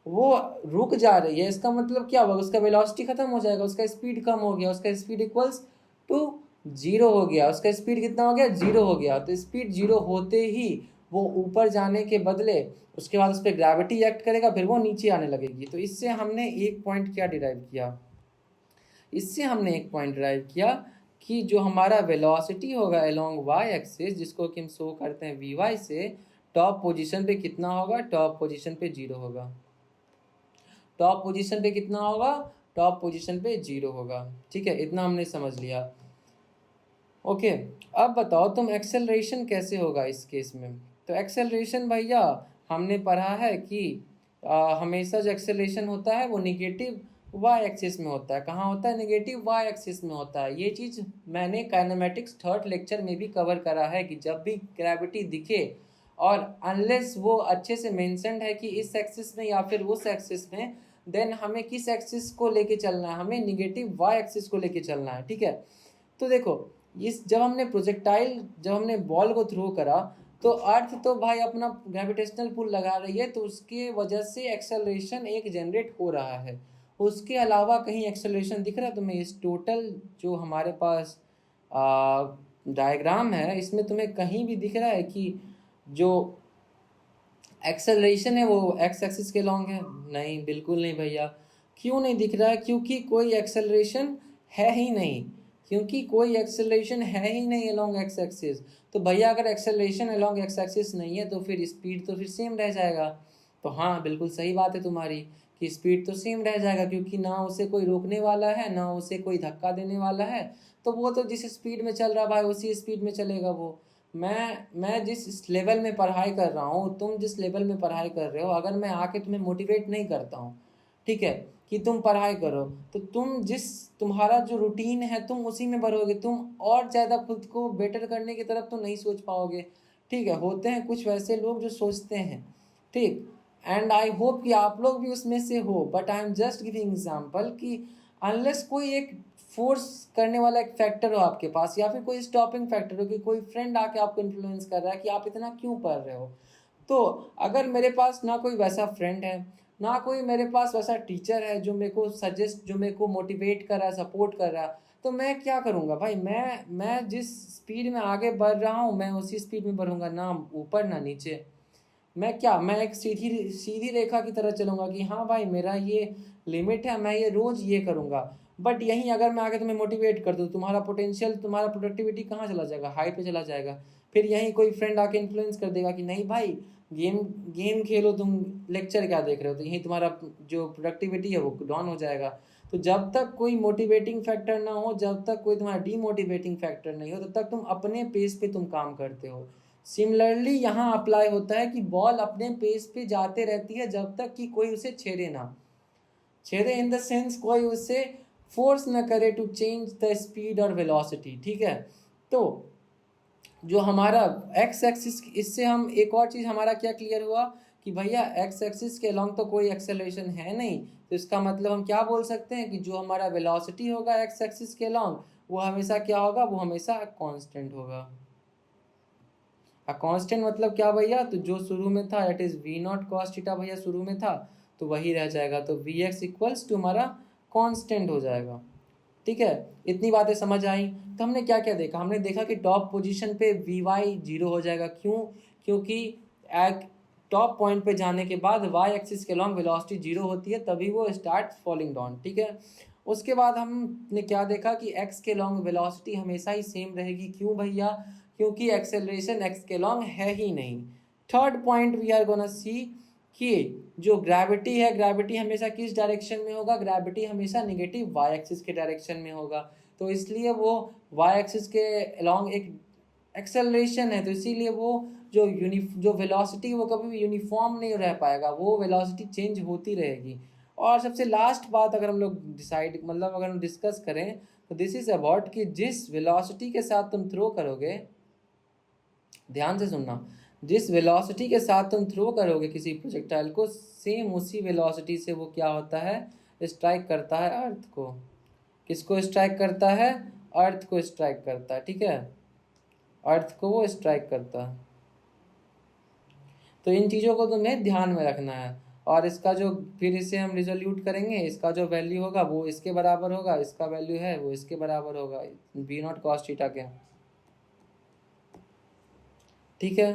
वो रुक जा रही है, इसका मतलब क्या होगा, उसका वेलोसिटी खत्म हो जाएगा, उसका स्पीड कम हो गया, उसका स्पीड इक्वल्स टू जीरो हो गया, उसका स्पीड कितना हो गया, जीरो हो गया। तो स्पीड जीरो होते ही वो ऊपर जाने के बदले उसके बाद उस पर ग्रेविटी एक्ट करेगा, फिर वो नीचे आने लगेगी। तो इससे हमने एक पॉइंट क्या डिराइव किया, इससे हमने एक पॉइंट डिराइव किया कि जो हमारा वेलोसिटी होगा अलोंग वाई एक्सिस, जिसको कि हम शो करते हैं वी वाई से, टॉप पोजीशन पे कितना होगा, टॉप पोजीशन पे जीरो होगा, टॉप पोजीशन पे कितना होगा, टॉप पोजीशन पे जीरो होगा, ठीक है, इतना हमने समझ लिया। ओके, अब बताओ तुम एक्सेलरेशन कैसे होगा इस केस में। तो एक्सेलरेशन भैया हमने पढ़ा है कि हमेशा जो एक्सेलरेशन होता है वो निगेटिव वाई एक्सिस में होता है। कहाँ होता है, निगेटिव वाई एक्सिस में होता है। ये चीज़ मैंने काइनेमेटिक्स थर्ड लेक्चर में भी कवर करा है कि जब भी ग्रेविटी दिखे और अनलेस वो अच्छे से मेंशन्ड है कि इस एक्सिस में या फिर उस एक्सिस में, देन हमें किस एक्सिस को लेके चलना है, हमें निगेटिव वाई एक्सिस को लेके चलना है, ठीक है। तो देखो इस जब हमने बॉल को थ्रो करा तो अर्थ तो भाई अपना ग्रेविटेशनल पुल लगा रही है, तो उसके वजह से एक्सेलरेशन एक जनरेट हो रहा है। उसके अलावा कहीं एक्सेलरेशन दिख रहा है तुम्हें, इस टोटल जो हमारे पास डायग्राम है इसमें तुम्हें कहीं भी दिख रहा है कि जो एक्सेलरेशन है वो एक्स एक्सिस के लॉन्ग है? नहीं, बिल्कुल नहीं भैया। क्यों नहीं दिख रहा है? क्योंकि कोई एक्सेलरेशन है ही नहीं, क्योंकि कोई एक्सेलरेशन है ही नहीं अलोंग एक्स एक्सिस। तो भैया अगर एक्सेलरेशन अलोंग एक्स एक्सिस नहीं है तो फिर स्पीड तो फिर सेम रह जाएगा। तो हाँ, बिल्कुल सही बात है तुम्हारी कि स्पीड तो सेम रह जाएगा, क्योंकि ना उसे कोई रोकने वाला है ना उसे कोई धक्का देने वाला है। तो वो तो जिस स्पीड में चल रहा भाई उसी स्पीड में चलेगा वो। मैं जिस लेवल में पढ़ाई कर रहा हूँ, तुम जिस लेवल में पढ़ाई कर रहे हो, अगर मैं आके तुम्हें मोटिवेट नहीं करता हूँ, ठीक है, कि तुम पढ़ाई करो, तो तुम्हारा जो रूटीन है तुम उसी में बढ़ोगे, तुम और ज़्यादा खुद को बेटर करने की तरफ तो नहीं सोच पाओगे। ठीक है, होते हैं कुछ वैसे लोग जो सोचते हैं, ठीक, एंड आई होप कि आप लोग भी उसमें से हो, but I am just giving example कि अनलेस कोई एक फोर्स करने वाला एक फैक्टर हो आपके पास, या फिर कोई स्टॉपिंग फैक्टर हो कि कोई फ्रेंड आके आपको इन्फ्लुएंस कर रहा है कि आप इतना क्यों पढ़ रहे हो। तो अगर मेरे पास ना कोई वैसा फ्रेंड है, ना कोई मेरे पास वैसा टीचर है जो मेरे को सजेस्ट, जो मेरे को मोटिवेट कर रहा है, सपोर्ट कर रहा है, तो मैं क्या करूँगा भाई? मैं जिस स्पीड में आगे बढ़ रहा हूँ मैं उसी स्पीड में बढ़ूँगा, ना ऊपर ना नीचे। मैं एक सीधी सीधी रेखा की तरह चलूँगा कि हाँ भाई मेरा ये लिमिट है, मैं ये रोज़ ये करूँगा। बट यहीं अगर मैं आगे तुम्हें मोटिवेट कर दूँ, तुम्हारा पोटेंशियल, तुम्हारा प्रोडक्टिविटी कहाँ चला जाएगा? हाई पे चला जाएगा। फिर यहीं कोई फ्रेंड आके इन्फ्लुएंस कर देगा कि नहीं भाई, गेम गेम खेलो, तुम लेक्चर क्या देख रहे हो, तो यहीं तुम्हारा जो प्रोडक्टिविटी है वो डाउन हो जाएगा। तो जब तक कोई मोटिवेटिंग फैक्टर ना हो, जब तक कोई तुम्हारा डीमोटिवेटिंग फैक्टर नहीं हो, तब तक तुम अपने पेस पे तुम काम करते हो। सिमिलरली यहाँ अप्लाई होता है कि बॉल अपने पेस पे जाते रहती है जब तक कि कोई उसे छेड़े ना, छेड़े इन द सेंस कोई उसे फोर्स ना करे टू चेंज द स्पीड और वेलोसिटी। ठीक है, तो जो हमारा एक्स एक्सिस, इससे हम एक और चीज़ हमारा क्या क्लियर हुआ कि भैया एक्स एक्सिस के अलॉन्ग तो कोई एक्सेलरेशन है नहीं। तो इसका मतलब हम क्या बोल सकते हैं कि जो हमारा वेलोसिटी होगा एक्स एक्सिस के अलॉन्ग, वो हमेशा क्या होगा? वो हमेशा कांस्टेंट होगा। कांस्टेंट मतलब क्या भैया? तो जो शुरू में था it is v naught cos theta भैया, शुरू में था तो वही रह जाएगा। तो वी एक्स इक्वल्स टू हमारा कांस्टेंट हो जाएगा। ठीक है, इतनी बातें समझ आई। तो हमने क्या क्या देखा? हमने देखा कि टॉप पोजीशन पे वी वाई जीरो हो जाएगा। क्यों? क्योंकि एक टॉप पॉइंट पे जाने के बाद वाई एक्सिस के लॉन्ग वेलोसिटी जीरो होती है, तभी वो स्टार्ट फॉलिंग डाउन। ठीक है, उसके बाद हमने क्या देखा कि एक्स के लॉन्ग वेलोसिटी हमेशा ही सेम रहेगी। क्यों भैया? क्योंकि एक्सेलरेशन एक्स के लॉन्ग है ही नहीं। Third point we are gonna see कि जो ग्रेविटी है, ग्रेविटी हमेशा किस डायरेक्शन में होगा? ग्रेविटी हमेशा नेगेटिव वाई एक्सिस के डायरेक्शन में होगा। तो इसलिए वो वाई एक्सिस के अलॉन्ग एक एक्सेलरेशन है, तो इसीलिए वो जो वेलोसिटी वो कभी भी यूनिफॉर्म नहीं रह पाएगा, वो वेलोसिटी चेंज होती रहेगी। और सबसे लास्ट बात अगर हम लोग डिसाइड, मतलब अगर हम डिस्कस करें, तो दिस इज अबाउट कि जिस वेलोसिटी के साथ तुम थ्रो करोगे, ध्यान से सुनना, जिस वेलोसिटी के साथ तुम थ्रो करोगे किसी प्रोजेक्टाइल को, सेम उसी वेलोसिटी से वो क्या होता है? स्ट्राइक करता है अर्थ को। किसको स्ट्राइक करता है? अर्थ को स्ट्राइक करता है। ठीक है, अर्थ को वो स्ट्राइक करता है। तो इन चीज़ों को तुम्हें ध्यान में रखना है। और इसका जो फिर इसे हम रिजोल्यूट करेंगे, इसका जो वैल्यू होगा वो इसके बराबर होगा, इसका वैल्यू है वो इसके बराबर होगा, वी नॉट कॉस थीटा के। ठीक है,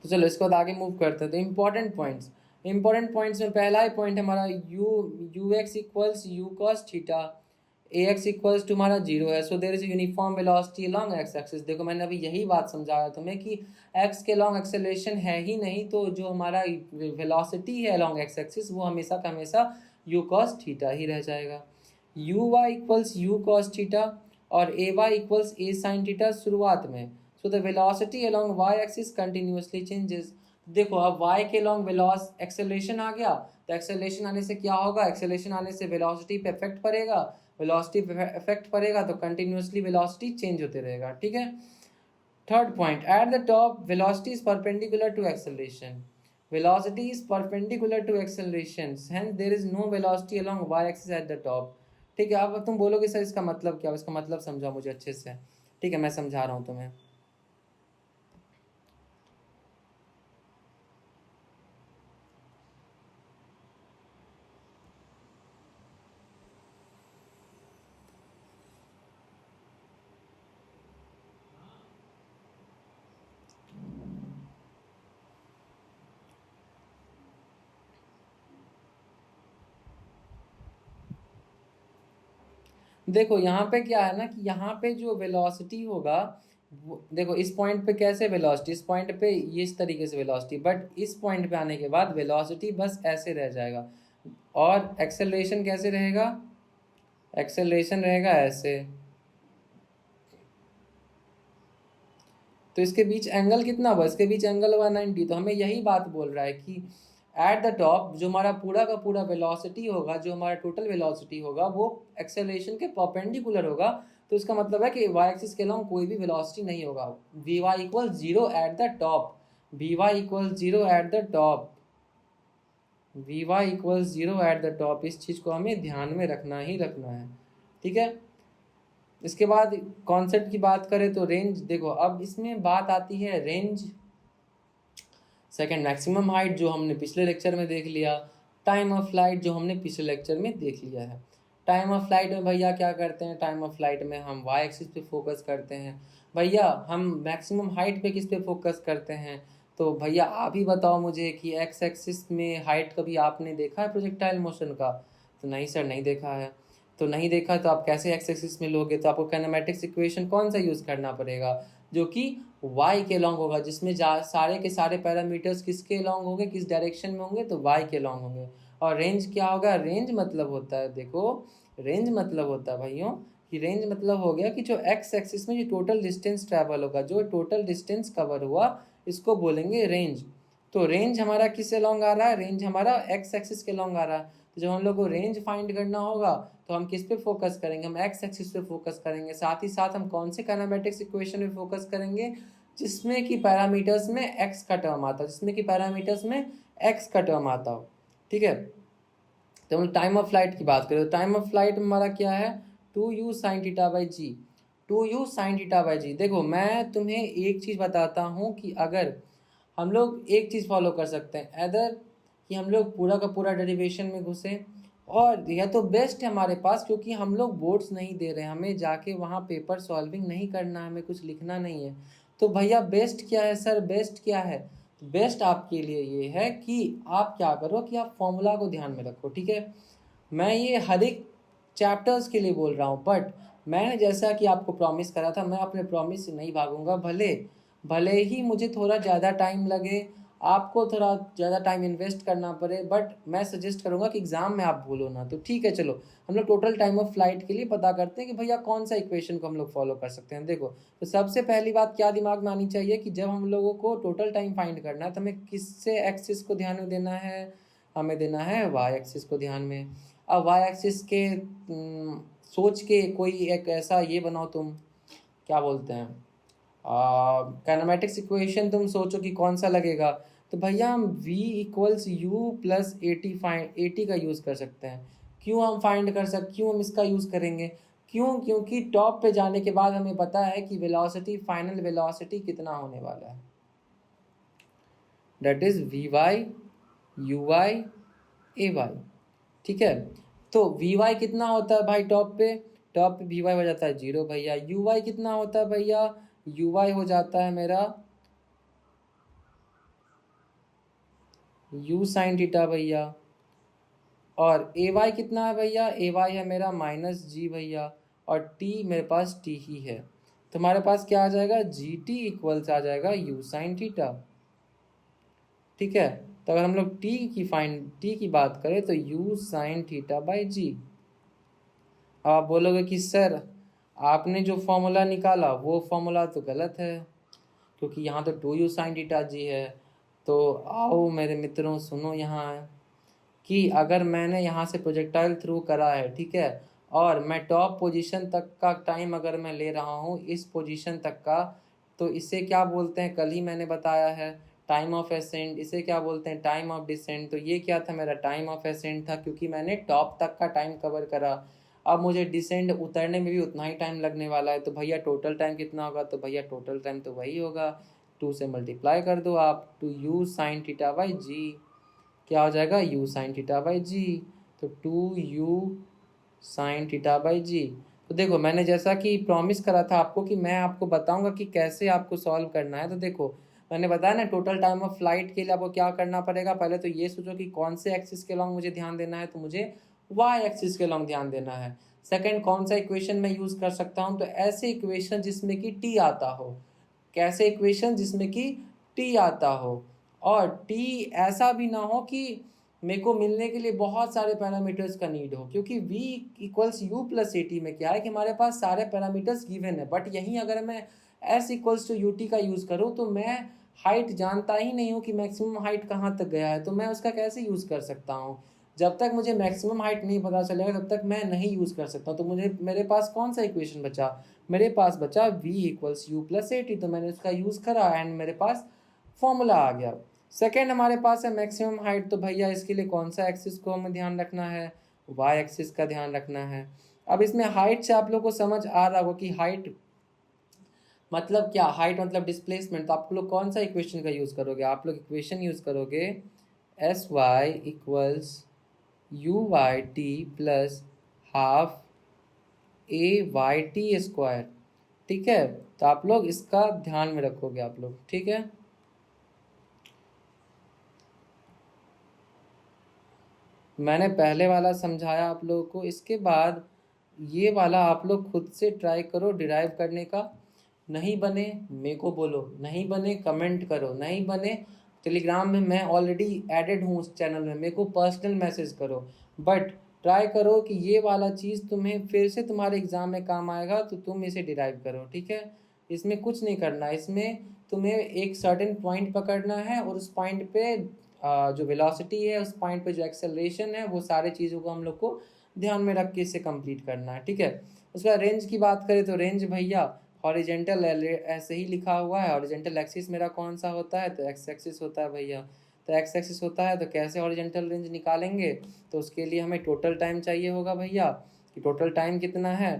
तो चलो इसको आगे मूव करते हैं। तो इंपॉर्टेंट पॉइंट्स में पहला ही पॉइंट हमारा u x equals u cos theta, a x equals to हमारा जीरो है। So there is uniform velocity along x axis. देखो मैंने अभी यही बात समझाया तुम्हें कि एक्स के अलॉन्ग एक्सेलरेशन है ही नहीं, तो जो हमारा वेलोसिटी है अलॉन्ग एक्स एक्सिस वो हमेशा का हमेशा यू कॉस थीटा ही रह जाएगा। U y equals u cos theta और a y equals a sine theta शुरुआत में। So the velocity along y axis continuously changes. देखो अब वाई के अलोंग वेलोस एक्सेलरेशन आ गया, तो एक्सेलरेशन आने से क्या होगा? एक्सेलरेशन आने से वेलोसिटी पे इफेक्ट पड़ेगा, वेलोसिटी पे इफेक्ट पड़ेगा तो कंटिन्यूसली वेलोसिटी चेंज होते रहेगा। ठीक है, third point, at the top velocity is perpendicular to acceleration. velocity is perpendicular to acceleration, hence there is no velocity along y axis at the top। ठीक है, अब तुम बोलोगे सर इसका मतलब क्या? इसका मतलब समझाओ मुझे अच्छे से। ठीक है, मैं समझा रहा हूँ तुम्हें। देखो यहाँ पे क्या है ना कि यहाँ पे जो वेलोसिटी होगा देखो इस पॉइंट पे कैसे वेलोसिटी, इस पॉइंट पे ये इस तरीके से वेलोसिटी, बट इस पॉइंट पे आने के बाद वेलोसिटी बस ऐसे रह जाएगा। और एक्सेलरेशन कैसे रहेगा, एक्सेलरेशन रहेगा ऐसे। तो इसके बीच एंगल कितना हुआ, इसके बीच एंगल हुआ 90। तो हमें यही बात बोल रहा है कि एट द टॉप जो हमारा पूरा का पूरा वेलोसिटी होगा, जो हमारा टोटल वेलोसिटी होगा वो एक्सेलरेशन के परपेंडिकुलर होगा। तो इसका मतलब है कि वाई एक्सिस के अलोंग कोई भी वेलोसिटी नहीं होगा। V y equal zero at the top, v y equal zero at the top, v y equal zero at the top. इस चीज़ को हमें ध्यान में रखना ही रखना है, ठीक है। इसके बाद कॉन्सेप्ट की बात करें तो रेंज, देखो अब इसमें बात आती है रेंज, सेकंड मैक्सिमम हाइट जो हमने पिछले लेक्चर में देख लिया, टाइम ऑफ फ्लाइट जो हमने पिछले लेक्चर में देख लिया है। टाइम ऑफ फ्लाइट में भैया क्या करते हैं, टाइम ऑफ फ्लाइट में हम वाई एक्सिस पे फोकस करते हैं। भैया हम मैक्सिमम हाइट पे किस पे फोकस करते हैं, तो भैया आप ही बताओ मुझे कि एक्स एक्सिस में हाइट कभी आपने देखा है प्रोजेक्टाइल मोशन का, तो नहीं सर नहीं देखा है। तो नहीं देखा तो आप कैसे एक्स एक्सिस में लोगे, तो आपको काइनेमेटिक्स इक्वेशन कौन सा यूज़ करना पड़ेगा, जो कि वाई के लॉन्ग होगा, जिसमें सारे के सारे पैरामीटर्स किसके लॉन्ग होंगे, किस डायरेक्शन में होंगे, तो वाई के लॉन्ग होंगे। और रेंज क्या होगा, रेंज मतलब होता है, देखो रेंज मतलब होता है भाइयों कि रेंज मतलब हो गया कि जो एक्स एक्सिस में जो टोटल डिस्टेंस ट्रैवल होगा, जो टोटल डिस्टेंस कवर हुआ, इसको बोलेंगे रेंज। तो रेंज हमारा किससे लॉन्ग आ रहा है, रेंज हमारा एक्स एक्सिस के लॉन्ग आ रहा है। तो जब हम लोग को रेंज फाइंड करना होगा तो हम किस पे फोकस करेंगे, हम एक्स एक्सिस पे फोकस करेंगे। साथ ही साथ हम कौन से काइनेमेटिक्स इक्वेशन पे फोकस करेंगे, जिसमें कि पैरामीटर्स में एक्स का टर्म आता हो, जिसमें कि पैरामीटर्स में एक्स का टर्म आता हो, ठीक है। तो हम टाइम ऑफ फ्लाइट की बात करें तो टाइम ऑफ फ्लाइट हमारा क्या है, 2u sin theta by g, 2u sin theta by g. देखो मैं तुम्हें एक चीज़ बताता हूँ कि अगर हम लोग एक चीज़ फॉलो कर सकते हैं, अदर कि हम लोग पूरा का पूरा डेरिवेशन में घुसे, और यह तो बेस्ट है हमारे पास क्योंकि हम लोग बोर्ड्स नहीं दे रहे हैं, हमें जाके वहाँ पेपर सॉल्विंग नहीं करना है, हमें कुछ लिखना नहीं है। तो भैया बेस्ट क्या है सर, बेस्ट क्या है, बेस्ट आपके लिए ये है कि आप क्या करो कि आप फॉर्मूला को ध्यान में रखो, ठीक है। मैं ये हर एक चैप्टर्स के लिए बोल रहा हूँ, बट मैंने जैसा कि आपको प्रॉमिस करा था, मैं अपने प्रॉमिस से नहीं भागूंगा। भले भले ही मुझे थोड़ा ज़्यादा टाइम लगे, आपको थोड़ा ज़्यादा टाइम इन्वेस्ट करना पड़े, बट मैं सजेस्ट करूँगा कि एग्ज़ाम में आप भूलो ना। तो ठीक है, चलो हम लोग टोटल टाइम ऑफ फ्लाइट के लिए पता करते हैं कि भैया कौन सा इक्वेशन को हम लोग फॉलो कर सकते हैं। देखो तो सबसे पहली बात क्या दिमाग में आनी चाहिए कि जब हम लोगों को टोटल टाइम फाइंड करना है तो हमें किससे एक्सिस को ध्यान में देना है, हमें देना है वाई एक्सिस को ध्यान में। अब वाई एक्सिस के सोच के कोई एक ऐसा ये बनाओ, तुम क्या बोलते हैं काइनेमेटिक्स इक्वेशन, तुम सोचो कि कौन सा लगेगा। तो भैया हम v equals you plus eighty का यूज़ कर सकते हैं। क्यों हम फाइंड कर सकते, क्यों हम इसका यूज़ करेंगे, क्यों, क्योंकि टॉप पे जाने के बाद हमें पता है कि वेलोसिटी, फाइनल वेलोसिटी कितना होने वाला है, that is v y u y a y, ठीक है। तो वी वाई कितना होता है भाई टॉप पे, टॉप पे वी वाई हो जाता है जीरो भैया। यू वाई कितना होता है भैया, यू वाई हो जाता है मेरा यू साइन थीटा भैया। और ए वाई कितना है भैया, ए वाई है मेरा माइनस जी भैया, और टी मेरे पास टी ही है। तो हमारे पास क्या आ जाएगा, जी टी इक्वल्स आ जाएगा यू साइन थीटा, ठीक है। तो अगर हम लोग टी की बात करें तो यू साइन थीटा बाई जी। अब आप बोलोगे कि सर आपने जो फॉर्मूला निकाला वो फॉर्मूला तो गलत है, क्योंकि यहाँ तो 2u साइन थीटा जी है। तो आओ मेरे मित्रों सुनो यहाँ कि अगर मैंने यहाँ से प्रोजेक्टाइल थ्रू करा है, ठीक है, और मैं टॉप पोजीशन तक का टाइम अगर मैं ले रहा हूँ इस पोजीशन तक का, तो इसे क्या बोलते हैं, कल ही मैंने बताया है टाइम ऑफ एसेंट। इसे क्या बोलते हैं, टाइम ऑफ डिसेंट। तो ये क्या था, मेरा टाइम ऑफ एसेंट था क्योंकि मैंने टॉप तक का टाइम कवर करा। अब मुझे डिसेंट उतरने में भी उतना ही टाइम लगने वाला है, तो भैया टोटल टाइम कितना होगा, तो भैया टोटल टाइम तो वही होगा, 2 से मल्टीप्लाई कर दो आप, 2u साइन थीटा बाई जी, क्या हो जाएगा, u साइन थीटा बाई जी। तो 2u साइन थीटा बाई जी। तो देखो मैंने जैसा कि प्रॉमिस करा था आपको कि मैं आपको बताऊंगा कि कैसे आपको सॉल्व करना है। तो देखो मैंने बताया ना टोटल टाइम ऑफ फ्लाइट के लिए आपको क्या करना पड़ेगा, पहले तो ये सोचो कि कौन से एक्सिस के लॉन्ग मुझे ध्यान देना है, तो मुझे वाई एक्सिस के लॉन्ग ध्यान देना है। सेकंड कौन सा इक्वेशन मैं यूज़ कर सकता हूँ, तो ऐसे इक्वेशन जिसमें कि टी आता हो। कैसे इक्वेशन, जिसमें कि टी आता हो, और टी ऐसा भी ना हो कि मेरे को मिलने के लिए बहुत सारे पैरामीटर्स का नीड हो, क्योंकि v equals you plus A T में क्या है कि हमारे पास सारे पैरामीटर्स गिवन है। बट यहीं अगर मैं s equals to u t का यूज़ करूँ तो मैं हाइट जानता ही नहीं हूँ कि मैक्सिमम हाइट कहाँ तक गया है, तो मैं उसका कैसे यूज़ कर सकता हूँ। जब तक मुझे मैक्सिमम हाइट नहीं पता चलेगा तब तक मैं नहीं यूज़ कर सकता। तो मुझे मेरे पास कौन सा इक्वेशन बचा, मेरे पास बचा v equals you plus A T, तो मैंने उसका यूज़ करा एंड मेरे पास फॉर्मूला आ गया। सेकेंड हमारे पास है मैक्सिमम हाइट, तो भैया इसके लिए कौन सा एक्सिस को हमें ध्यान रखना है, वाई एक्सिस का ध्यान रखना है। अब इसमें हाइट से आप लोग को समझ आ रहा होगा कि हाइट मतलब क्या, हाइट मतलब डिस्प्लेसमेंट। तो आप लोग कौन सा इक्वेशन का यूज़ करोगे, आप लोग इक्वेशन यूज़ करोगे s y equals u y t plus half a y t square. ठीक है, तो आप लोग इसका ध्यान में रखोगे आप लोग, ठीक है। मैंने पहले वाला समझाया आप लोगों को, इसके बाद ये वाला आप लोग खुद से ट्राई करो डिराइव करने का। नहीं बने मेरे को बोलो, नहीं बने कमेंट करो, नहीं बने टेलीग्राम में मैं ऑलरेडी एडेड हूँ उस चैनल में, मेरे को पर्सनल मैसेज करो। बट ट्राई करो कि ये वाला चीज़ तुम्हें फिर से तुम्हारे एग्ज़ाम में काम आएगा, तो तुम इसे डिराइव करो, ठीक है। इसमें कुछ नहीं करना, इसमें तुम्हें एक सर्टेन पॉइंट पकड़ना है और उस पॉइंट पे जो वेलोसिटी है, उस पॉइंट पे जो एक्सेलरेशन है, वो सारे चीज़ों को हम लोग को ध्यान में रख के इसे कंप्लीट करना है, ठीक है। उसके बाद रेंज की बात करें तो रेंज भैया हॉरिजेंटल ऐसे ही लिखा हुआ है। हॉरिजेंटल एक्सिस मेरा कौन सा होता है, तो एक्स एक्सिस होता है भैया। तो एक्स एक्सिस होता है तो कैसे हॉरिजेंटल रेंज निकालेंगे, तो उसके लिए हमें टोटल टाइम चाहिए होगा भैया, कि टोटल टाइम कितना है।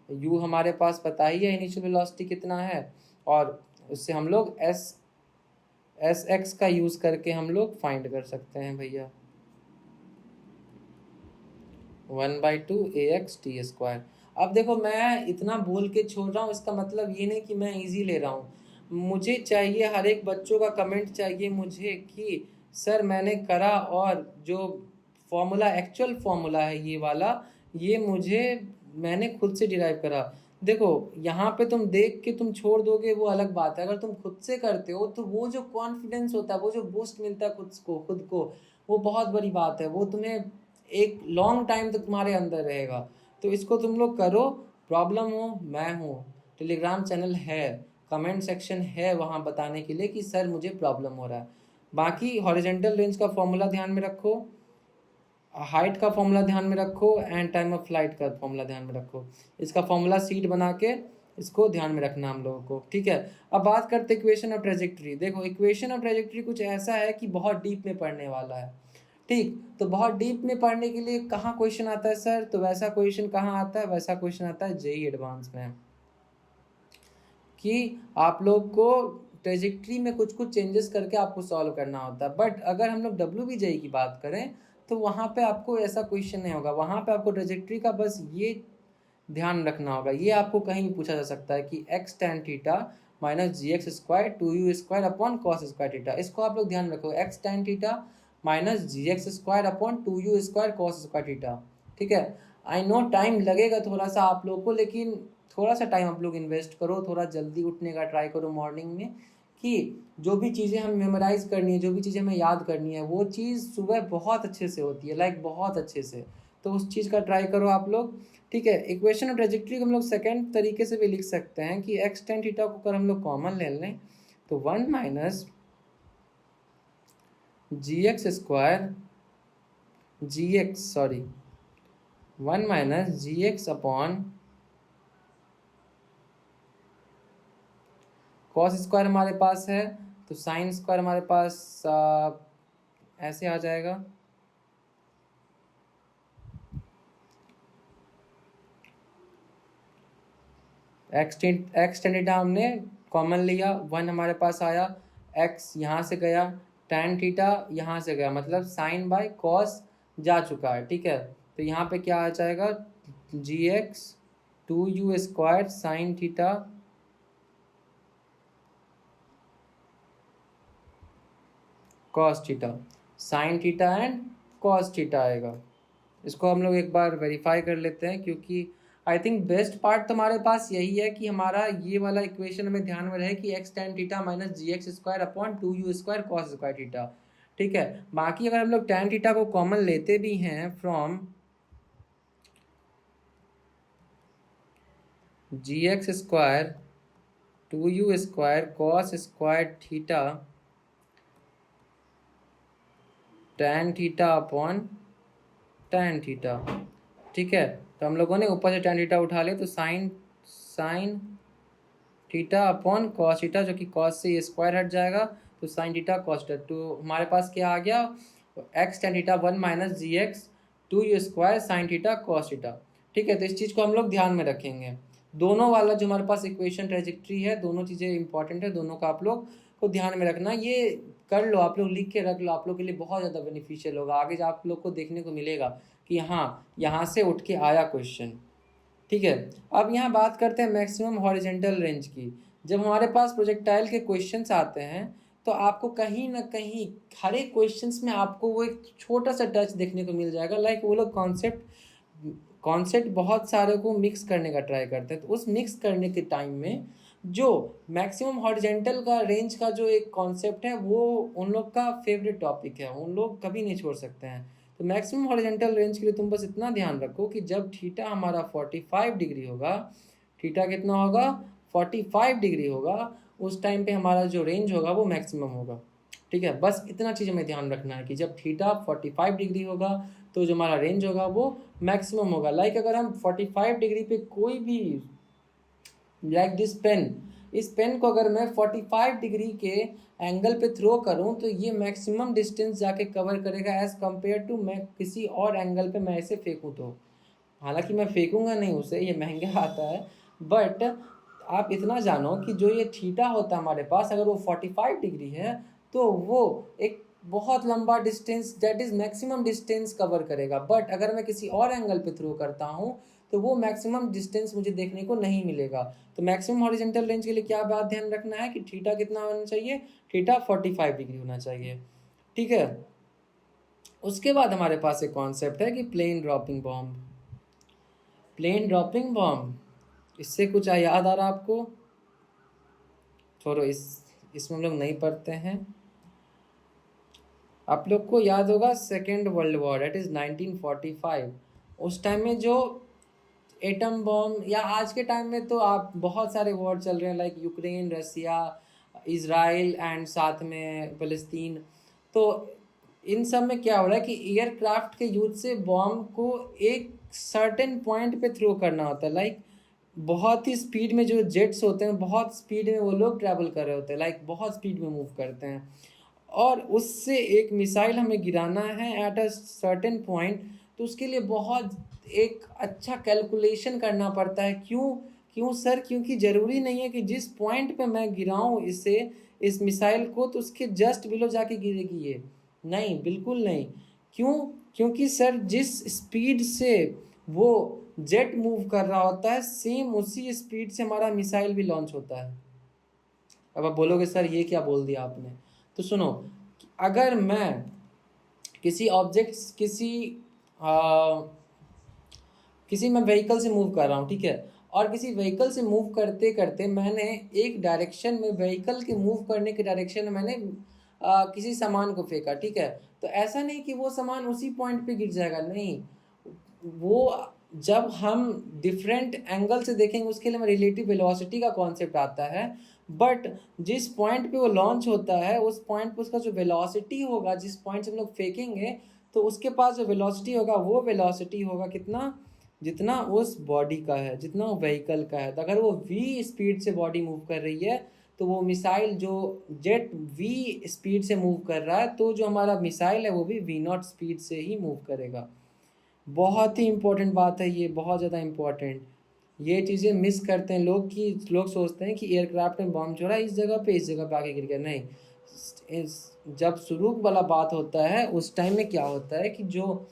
यू हमारे पास पता ही है इनिशियल वेलोसिटी कितना है, और उससे हम लोग एस एक्स का यूज़ करके हम लोग फाइंड कर सकते हैं भैया, 1/2 ax t²। अब देखो मैं इतना बोल के छोड़ रहा हूँ, इसका मतलब ये नहीं कि मैं इजी ले रहा हूँ। मुझे चाहिए, हर एक बच्चों का कमेंट चाहिए मुझे कि सर मैंने करा, और जो फॉर्मूला एक्चुअल फॉर्मूला है ये वाला, ये मुझे मैंने खुद से डिराइव करा। देखो यहाँ पे तुम देख के तुम छोड़ दोगे वो अलग बात है, अगर तुम खुद से करते हो तो वो जो कॉन्फिडेंस होता है, वो जो बूस्ट मिलता है खुद को, वो बहुत बड़ी बात है। वो तुम्हें एक लॉन्ग टाइम तक तुम्हारे अंदर रहेगा। तो इसको तुम लोग करो, प्रॉब्लम हो मैं हूँ, टेलीग्राम चैनल है, कमेंट सेक्शन है वहाँ बताने के लिए कि सर मुझे प्रॉब्लम हो रहा है। बाकी हॉरिजेंटल रेंज का फॉर्मूला ध्यान में रखो, हाइट का फॉर्मूला ध्यान में रखो, एंड टाइम ऑफ फ्लाइट का फॉर्मूला ध्यान में रखो। इसका फॉर्मूला सीट बना के इसको ध्यान में रखना हम लोगों को, ठीक है। अब बात करते इक्वेशन ऑफ ट्रेजेक्ट्री। देखो इक्वेशन ऑफ ट्रेजेक्ट्री कुछ ऐसा है कि बहुत डीप में पढ़ने वाला है, ठीक। तो बहुत डीप में पढ़ने के लिए कहाँ क्वेश्चन आता है सर, तो वैसा क्वेश्चन कहाँ आता है, वैसा क्वेश्चन आता है जेई एडवांस में, कि आप लोग को ट्रेजेक्ट्री में कुछ कुछ चेंजेस करके आपको सॉल्व करना होता है। बट अगर हम लोग WBJE की बात करें तो वहाँ पे आपको ऐसा क्वेश्चन नहीं होगा, वहाँ पे आपको ट्रेजेक्ट्री का बस ये ध्यान रखना होगा। ये आपको कहीं भी पूछा जा सकता है कि x tan theta minus gx² 2u² upon cos² theta. इसको आप लोग ध्यान रखो, x tan theta minus gx² upon 2u² cos² theta, ठीक है। आई नो टाइम लगेगा थोड़ा सा आप लोग को, लेकिन थोड़ा सा टाइम आप लोग इन्वेस्ट करो, थोड़ा जल्दी उठने का ट्राई करो मॉर्निंग में, कि जो भी चीज़ें हमें मेमोराइज़ करनी है, जो भी चीज़ें हमें याद करनी है, वो चीज़ सुबह बहुत अच्छे से होती है, लाइक बहुत अच्छे से। तो उस चीज़ का ट्राई करो आप लोग, ठीक है। इक्वेशन ऑफ ट्रेजेक्ट्री को हम लोग सेकेंड तरीके से भी लिख सकते हैं कि x tan थीटा को अगर हम लोग कॉमन ले लें तो 1 minus gx upon cos square हमारे पास है, तो साइन स्क्वायर हमारे पास ऐसे आ जाएगा। एक्स tan थीटा हमने कॉमन लिया, 1 हमारे पास आया, x यहाँ से गया, tan थीटा यहाँ से गया, मतलब साइन बाय कॉस जा चुका है, ठीक है। तो यहाँ पे क्या आ जाएगा, gx 2u² sign theta cos theta, sine theta and cos theta आएगा। इसको हम लोग एक बार वेरीफाई कर लेते हैं, क्योंकि आई थिंक बेस्ट पार्ट तुम्हारे पास यही है कि हमारा ये वाला इक्वेशन हमें ध्यान में रहे कि x tan theta minus g x square upon 2u square cos square theta. ठीक है, बाकी अगर हम लोग tan थीटा को कॉमन लेते भी हैं from g x square 2u square cos square theta tan theta upon tan theta. ठीक है, तो हम लोगों ने ऊपर से tan थीटा उठा लिया तो sine theta upon cos theta, जो कि कॉस से ये स्क्वायर हट जाएगा तो साइन थीटा कॉस थीटा। तो हमारे पास क्या आ गया, x tan theta 1 minus g x 2u square sine theta cos theta. ठीक है, तो इस चीज़ को हम लोग ध्यान में रखेंगे। दोनों वाला जो हमारे पास इक्वेशन ट्रेजेक्ट्री है, दोनों चीज़ें इंपॉर्टेंट है, दोनों का आप लोग को ध्यान में रखना। ये कर लो, आप लोग लिख के रख लो, आप लोग के लिए बहुत ज़्यादा बेनिफिशियल होगा। आगे जो आप लोग को देखने को मिलेगा कि हाँ यहाँ से उठ के आया क्वेश्चन। ठीक है, अब यहाँ बात करते हैं मैक्सिमम हॉरिजेंटल रेंज की। जब हमारे पास प्रोजेक्टाइल के क्वेश्चंस आते हैं तो आपको कहीं ना कहीं हर एक क्वेश्चंस में आपको वो एक छोटा सा टच देखने को मिल जाएगा। लाइक वो लोग कॉन्सेप्ट बहुत सारे को मिक्स करने का ट्राई करते हैं, तो उस मिक्स करने के टाइम में जो मैक्सिमम हॉरिजेंटल का रेंज का जो एक कॉन्सेप्ट है वो उन लोग का फेवरेट टॉपिक है, उन लोग कभी नहीं छोड़ सकते हैं। तो मैक्सिमम हॉरिजेंटल रेंज के लिए तुम बस इतना ध्यान रखो कि जब थीटा हमारा 45 डिग्री होगा, थीटा कितना होगा 45 डिग्री होगा, उस टाइम पे हमारा जो रेंज होगा वो मैक्सिमम होगा। ठीक है, बस इतना चीज़ हमें ध्यान रखना है कि जब थीटा 45 डिग्री होगा तो जो हमारा रेंज होगा वो मैक्सिमम होगा। लाइक अगर हम 45 डिग्री पे कोई भी लाइक दिस पेन, इस पेन को अगर मैं 45 डिग्री के एंगल पे थ्रो करूं तो ये मैक्सिमम डिस्टेंस जाके कवर करेगा एज़ कम्पेयर टू मैं किसी और एंगल पे मैं ऐसे फेंकूं तो। हालांकि मैं फेंकूंगा नहीं उसे, ये महंगा आता है, बट आप इतना जानो कि जो ये थीटा होता है हमारे पास, अगर वो 45 डिग्री है तो वो एक बहुत लंबा distance, that is maximum distance cover करेगा। बट अगर मैं किसी और एंगल पे थ्रो करता हूँ तो वो मैक्सिमम डिस्टेंस मुझे देखने को नहीं मिलेगा। तो मैक्सिमम हॉरिजेंटल रेंज के लिए क्या बात ध्यान रखना है कि थीटा कितना होना चाहिए, थीटा 45 डिग्री होना चाहिए। ठीक है, उसके बाद हमारे पास एक कॉन्सेप्ट है कि plane dropping bomb. Plane dropping bomb, इससे कुछ याद आ रहा आपको? छोड़ो, इसमें हम लोग नहीं पढ़ते हैं। आप लोग को याद होगा second world war, that is 1945। उस टाइम में जो एटम बॉम्ब, या आज के टाइम में तो आप बहुत सारे वॉर चल रहे हैं like Ukraine, Russia, Israel and साथ में फ़लस्तीन। तो इन सब में क्या हो रहा है कि एयरक्राफ्ट के यूज से बॉम्ब को एक सर्टेन पॉइंट पे थ्रो करना होता है। लाइक बहुत ही स्पीड में जो जेट्स होते हैं, बहुत स्पीड में वो लोग ट्रैवल कर रहे होते हैं, लाइक बहुत स्पीड में मूव करते हैं, और उससे एक मिसाइल हमें गिराना है एट अ सर्टेन पॉइंट। तो उसके लिए बहुत एक अच्छा कैलकुलेशन करना पड़ता है। क्यों सर? क्योंकि ज़रूरी नहीं है कि जिस पॉइंट पे मैं गिराऊं इस मिसाइल को तो उसके जस्ट बिलो जाके गिरेगी ये, नहीं, बिल्कुल नहीं। क्यों? क्योंकि सर जिस स्पीड से वो जेट मूव कर रहा होता है, सेम उसी स्पीड से हमारा मिसाइल भी लॉन्च होता है। अब आप बोलोगे सर ये क्या बोल दिया आपने? तो सुनो, अगर मैं किसी ऑब्जेक्ट किसी मैं व्हीकल से मूव कर रहा हूँ, ठीक है, और किसी व्हीकल से मूव करते करते मैंने एक डायरेक्शन में, व्हीकल के मूव करने के डायरेक्शन में मैंने किसी सामान को फेंका, ठीक है, तो ऐसा नहीं कि वो सामान उसी पॉइंट पे गिर जाएगा, नहीं। वो जब हम डिफरेंट एंगल से देखेंगे उसके लिए हमें रिलेटिव वेलोसिटी का कॉन्सेप्ट आता है। बट जिस पॉइंट पे वो लॉन्च होता है उस पॉइंट पे उसका जो वेलोसिटी होगा, जिस पॉइंट से हम लोग फेंकेंगे तो उसके पास जो वेलोसिटी होगा वो वेलोसिटी होगा कितना, जितना उस बॉडी का है, जितना वो व्हीकल का है। तो अगर वो v स्पीड से बॉडी मूव कर रही है तो वो मिसाइल जो जेट v स्पीड से मूव कर रहा है, तो जो हमारा मिसाइल है वो भी v0 स्पीड से ही मूव करेगा। बहुत ही इम्पोर्टेंट बात है ये, बहुत ज़्यादा इम्पोर्टेंट। ये चीज़ें मिस करते हैं लोग कि लोग सोचते हैं कि एयरक्राफ्ट में बॉम्ब छोड़ा इस जगह पे, इस जगह पे आके गिर गया, नहीं। जब शुरू वाला बात होता है उस टाइम में क्या होता है कि जो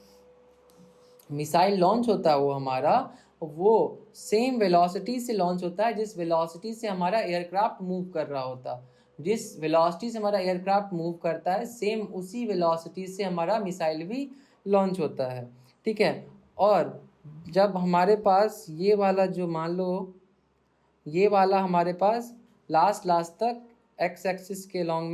मिसाइल लॉन्च होता है वो हमारा वो सेम वेलोसिटी से लॉन्च होता है जिस वेलोसिटी से हमारा एयरक्राफ्ट मूव कर रहा होता है। जिस वेलोसिटी से हमारा एयरक्राफ्ट मूव करता है सेम उसी वेलोसिटी से हमारा मिसाइल भी लॉन्च होता है, ठीक है। और जब हमारे पास ये वाला जो मान लो ये वाला हमारे पास लास्ट तक एक्स एक्सिस के लॉन्ग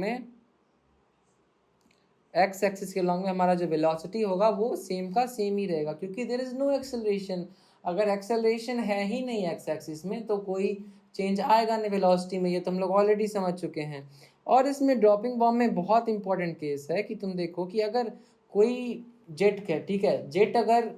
में हमारा जो वेलोसिटी होगा वो सेम का सेम ही रहेगा, क्योंकि देयर इज नो एक्सेलरेशन। अगर एक्सेलरेशन है ही नहीं एक्स एक्सिस में तो कोई चेंज आएगा नहीं वेलोसिटी में, ये तो हम लोग ऑलरेडी समझ चुके हैं। और इसमें ड्रॉपिंग बॉम्ब में बहुत इंपॉर्टेंट केस है कि तुम देखो कि अगर कोई जेट है, ठीक है, जेट अगर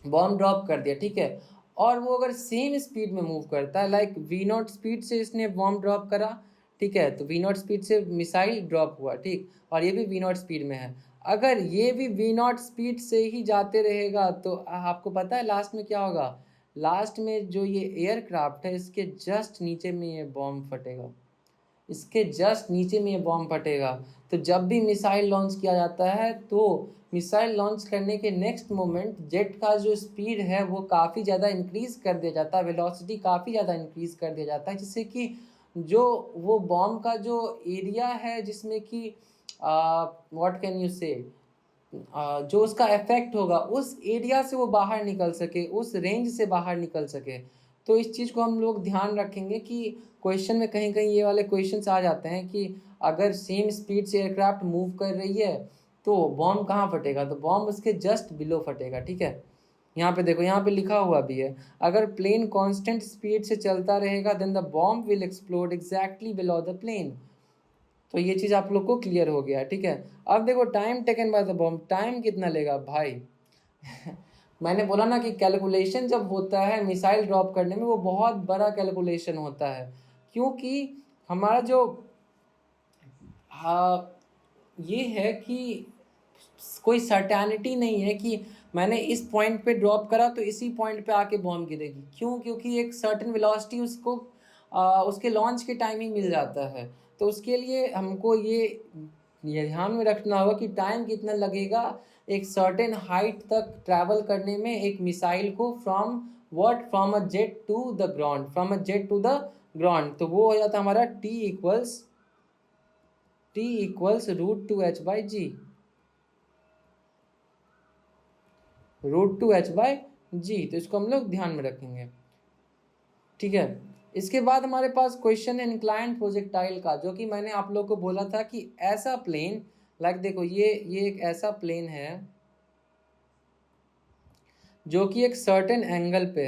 बॉम्ब ड्रॉप कर दिया, ठीक है, और वो अगर सेम स्पीड में मूव करता है, लाइक v0 स्पीड से इसने बॉम्ब ड्रॉप करा, ठीक है, तो v0 स्पीड से मिसाइल ड्रॉप हुआ, ठीक, और ये भी v0 स्पीड में है। अगर ये भी v0 स्पीड से ही जाते रहेगा तो आपको पता है लास्ट में क्या होगा? लास्ट में जो ये एयरक्राफ्ट है इसके जस्ट नीचे में ये बॉम्ब फटेगा, इसके जस्ट नीचे में ये बॉम्ब फटेगा। तो जब भी मिसाइल लॉन्च किया जाता है तो मिसाइल लॉन्च करने के नेक्स्ट मोमेंट जेट का जो स्पीड है वो काफ़ी ज़्यादा इंक्रीज़ कर दिया जाता है, वेलोसिटी काफ़ी ज़्यादा इंक्रीज़ कर दिया जाता है, जिससे कि जो वो बॉम्ब का जो एरिया है जिसमें कि व्हाट कैन यू से जो उसका इफेक्ट होगा उस एरिया से वो बाहर निकल सके, उस रेंज से बाहर निकल सके। तो इस चीज़ को हम लोग ध्यान रखेंगे कि क्वेश्चन में कहीं कहीं ये वाले क्वेश्चंस आ जाते हैं कि अगर सेम स्पीड से एयरक्राफ्ट मूव कर रही है तो बॉम्ब कहाँ फटेगा? तो बॉम्ब उसके जस्ट बिलो फटेगा, ठीक है। यहाँ पे देखो, यहाँ पे लिखा हुआ भी है, अगर प्लेन कांस्टेंट स्पीड से चलता रहेगा then the bomb will explode exactly below the plane. तो ये चीज़ आप लोग को क्लियर हो गया, ठीक है। अब देखो time taken by the bomb, time कितना लेगा भाई? मैंने बोला ना कि कैलकुलेशन जब होता है मिसाइल ड्रॉप करने में वो बहुत बड़ा कैलकुलेशन होता है, क्योंकि हमारा जो ये है कि कोई सर्टेनिटी नहीं है कि मैंने इस पॉइंट पे ड्रॉप करा तो इसी पॉइंट पे आके बॉम्ब गिरेगी। क्यों? क्योंकि एक सर्टेन वेलोसिटी उसको उसके लॉन्च के टाइम ही मिल जाता है। तो उसके लिए हमको ये ध्यान में रखना होगा कि टाइम कितना लगेगा एक सर्टेन हाइट तक ट्रैवल करने में एक मिसाइल को from a jet to the ground. तो वो हो जाता है हमारा t इक्वल्स √2h/g, √2h/g। तो इसको हम लोग ध्यान में रखेंगे, ठीक है। इसके बाद हमारे पास क्वेश्चन है इंक्लाइंड प्रोजेक्टाइल का, जो कि मैंने आप लोग को बोला था कि ऐसा प्लेन, लाइक देखो ये एक ऐसा प्लेन है जो कि एक सर्टेन एंगल पे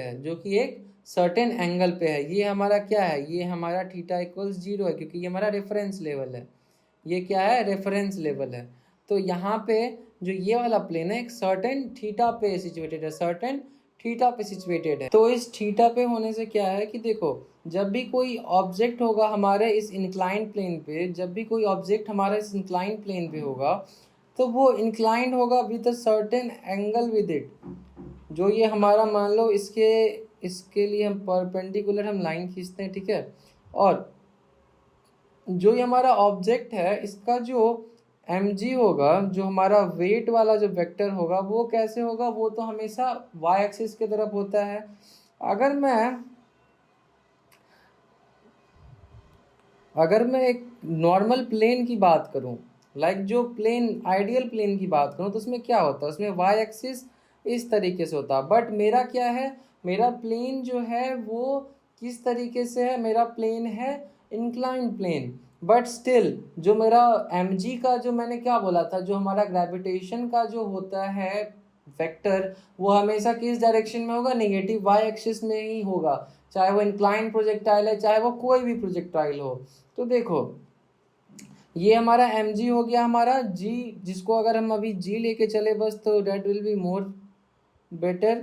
है, ये हमारा क्या है? ये हमारा θ=0 है, क्योंकि ये हमारा रेफरेंस लेवल है। ये क्या है? रेफरेंस लेवल है। तो यहाँ पे जो ये वाला प्लेन है एक सर्टेन थीटा पे सिचुएटेड है। तो इस थीटा पे होने से क्या है कि देखो, जब भी कोई ऑब्जेक्ट होगा हमारे इस इंक्लाइंड प्लेन पे होगा तो वो इंक्लाइंड होगा with a certain angle with it. जो ये हमारा मान लो इसके लिए हम परपेंडिकुलर हम लाइन खींचते हैं, ठीक है। और जो ये हमारा ऑब्जेक्ट है इसका जो mg होगा, जो हमारा वेट वाला जो वेक्टर होगा वो कैसे होगा? वो तो हमेशा y एक्सिस की तरफ होता है। अगर मैं एक नॉर्मल प्लेन की बात करूं, लाइक जो प्लेन आइडियल प्लेन की बात करूं, तो उसमें क्या होता है? उसमें y एक्सिस इस तरीके से होता है। बट मेरा क्या है? मेरा प्लेन जो है वो किस तरीके से है? मेरा प्लेन है इंक्लाइंड प्लेन। बट स्टिल जो मेरा mg का जो मैंने क्या बोला था, जो हमारा ग्रेविटेशन का जो होता है वेक्टर, वो हमेशा किस डायरेक्शन में होगा? नेगेटिव y एक्सिस में ही होगा, चाहे वो इंक्लाइंड प्रोजेक्टाइल है चाहे वो कोई भी प्रोजेक्टाइल हो। तो देखो ये हमारा mg हो गया, हमारा g, जिसको अगर हम अभी g लेके चले बस, तो that will be more better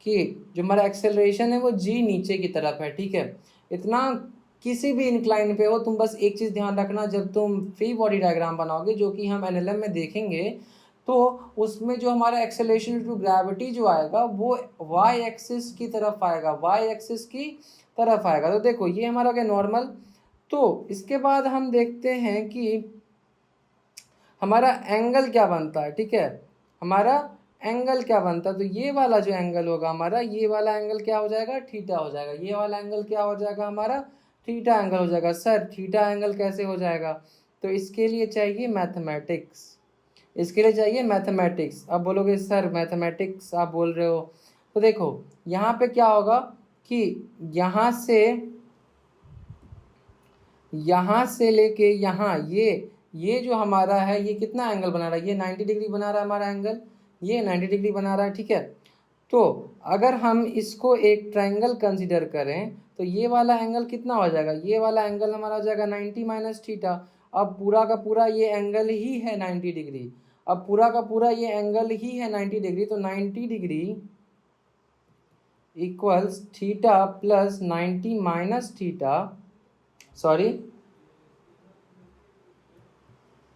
कि जो हमारा एक्सेलरेशन है वो g नीचे की तरफ है, ठीक है। इतना किसी भी इंक्लाइन पे हो, तुम बस एक चीज़ ध्यान रखना, जब तुम फ्री बॉडी डायग्राम बनाओगे जो कि हम एनएलएम में देखेंगे, तो उसमें जो हमारा एक्सेलरेशन टू ग्रेविटी जो आएगा वो y एक्सिस की तरफ आएगा, तो देखो ये हमारा क्या नॉर्मल। तो इसके बाद हम देखते हैं कि हमारा एंगल क्या बनता है, ठीक है। हमारा एंगल क्या बनता है? तो ये वाला जो एंगल होगा हमारा, ये वाला एंगल क्या हो जाएगा? थीटा हो जाएगा। ये वाला एंगल क्या हो जाएगा? हमारा थीटा एंगल हो जाएगा। सर थीटा एंगल कैसे हो जाएगा? तो इसके लिए चाहिए मैथमेटिक्स। इसके लिए चाहिए मैथमेटिक्स। अब बोलोगे सर मैथमेटिक्स आप बोल रहे हो, तो देखो यहाँ पे क्या होगा कि यहाँ से लेके यहाँ ये जो हमारा है ये कितना एंगल बना रहा है, ये 90 डिग्री बना रहा है हमारा एंगल, ये 90 डिग्री बना रहा है, ठीक है। तो अगर हम इसको एक ट्रायंगल कंसीडर करें तो ये वाला एंगल कितना हो जाएगा, ये वाला एंगल हमारा हो जाएगा 90 माइनस थीटा। अब पूरा का पूरा ये एंगल ही है 90 डिग्री, अब पूरा का पूरा ये एंगल ही है 90 डिग्री, तो 90 degree equals theta plus 90 minus theta, sorry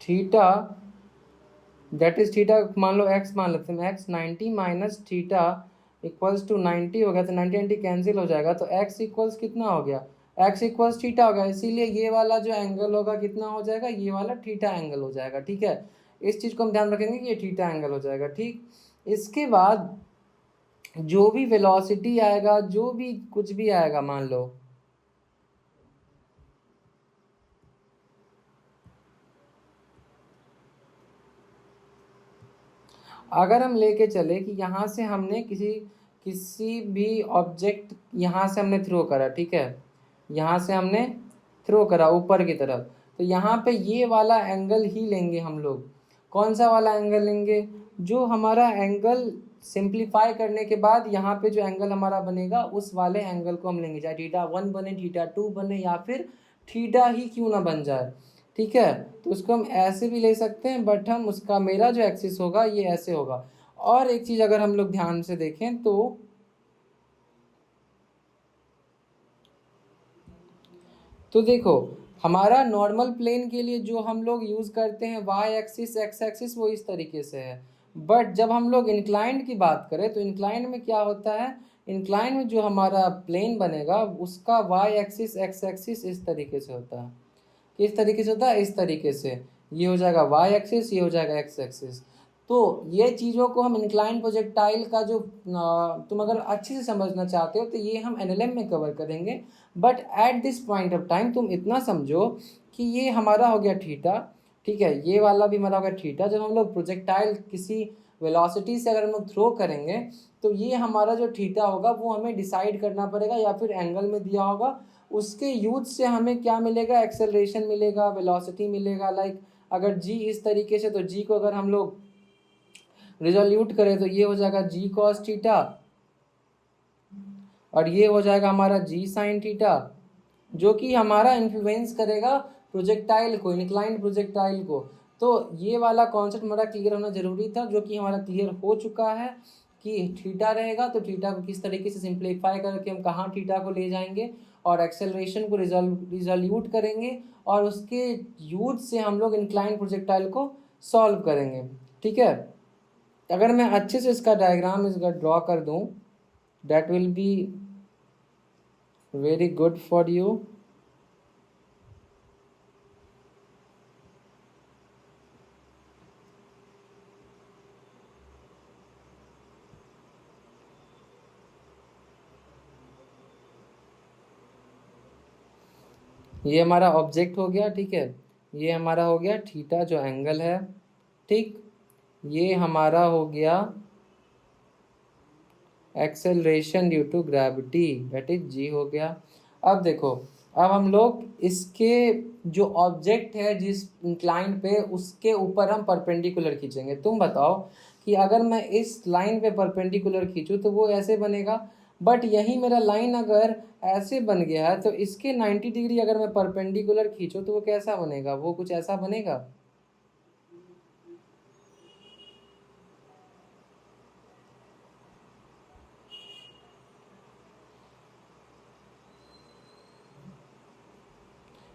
theta that is theta मान लो x मान लेते हैं, x 90 minus theta equals to 90 हो गया, तो 90 90 कैंसिल हो जाएगा, तो x इक्वल्स कितना हो गया, x इक्वल्स थीटा हो गया। इसीलिए ये वाला जो एंगल होगा कितना हो जाएगा, ये वाला थीटा एंगल हो जाएगा, ठीक है। इस चीज़ को हम ध्यान रखेंगे कि ये थीटा एंगल हो जाएगा, ठीक। इसके बाद जो भी वेलोसिटी आएगा, जो भी कुछ भी आएगा, मान लो अगर हम लेके चले कि यहाँ से हमने किसी भी ऑब्जेक्ट यहाँ से हमने थ्रो करा, ठीक है, यहाँ से हमने थ्रो करा ऊपर की तरफ, तो यहाँ पे ये वाला एंगल ही लेंगे हम लोग। कौन सा वाला एंगल लेंगे, जो हमारा एंगल सिंप्लीफाई करने के बाद यहाँ पे जो एंगल हमारा बनेगा उस वाले एंगल को हम लेंगे, चाहे थीटा 1 बने, थीटा 2 बने, या फिर थीटा ही क्यों ना बन जाए, ठीक है। तो उसको हम ऐसे भी ले सकते हैं, बट हम उसका मेरा जो एक्सिस होगा ये ऐसे होगा। और एक चीज़ अगर हम लोग ध्यान से देखें तो देखो हमारा नॉर्मल प्लेन के लिए जो हम लोग यूज़ करते हैं वाई एक्सिस एक्स एक्सिस वो इस तरीके से है, बट जब हम लोग इंक्लाइंड की बात करें तो इंक्लाइंड में क्या होता है, इंक्लाइंड में जो हमारा प्लेन बनेगा उसका वाई एक्सिस एक्स एक्सिस इस तरीके से होता है। किस तरीके से होता है, इस तरीके से, ये हो जाएगा वाई एक्सिस, ये हो जाएगा एक्स एक्सिस। तो ये चीज़ों को हम इंक्लाइन प्रोजेक्टाइल का जो तुम अगर अच्छे से समझना चाहते हो तो ये हम एनएलएम में कवर करेंगे, but at this point of time तुम इतना समझो कि ये हमारा हो गया थीटा, ठीक है, ये वाला भी हमारा हो गया थीटा। जब हम लोग प्रोजेक्टाइल किसी वेलोसिटी से अगर हम लोग थ्रो करेंगे तो ये हमारा जो थीटा होगा वो हमें डिसाइड करना पड़ेगा, या फिर एंगल में दिया होगा, उसके यूज से हमें क्या मिलेगा, एक्सेलरेशन मिलेगा, वेलोसिटी मिलेगा। लाइक अगर जी इस तरीके से, तो जी को अगर हम लोग रिजोल्यूट करें तो ये हो जाएगा जी कॉस थीटा, और ये हो जाएगा हमारा जी साइन थीटा, जो कि हमारा इन्फ्लुएंस करेगा प्रोजेक्टाइल को, इंक्लाइंड प्रोजेक्टाइल को। तो ये वाला कॉन्सेप्ट हमारा क्लियर होना जरूरी था, जो कि हमारा क्लियर हो चुका है कि थीटा रहेगा तो थीटा को किस तरीके से सिंप्लीफाई करके हम कहाँ थीटा को ले जाएंगे और एक्सेलरेशन को रिजोल्यूट करेंगे, और उसके यूज से हम लोग इंक्लाइंड प्रोजेक्टाइल को सॉल्व करेंगे, ठीक है। अगर मैं अच्छे से इसका डायग्राम इसका ड्रॉ कर दूं, that will be very good for you। ये हमारा ऑब्जेक्ट हो गया, ठीक है, ये हमारा हो गया थीटा जो एंगल है, ठीक, ये हमारा हो गया acceleration due to gravity that is g हो गया। अब देखो, अब हम लोग इसके जो ऑब्जेक्ट है जिस इंक्लाइन पे उसके ऊपर हम परपेंडिकुलर खींचेंगे। तुम बताओ कि अगर मैं इस लाइन पे परपेंडिकुलर खींचूं तो वो ऐसे बनेगा, बट यही मेरा लाइन अगर ऐसे बन गया है तो इसके 90 डिग्री अगर मैं परपेंडिकुलर खींचूं तो वो कैसा बनेगा, वो कुछ ऐसा बनेगा।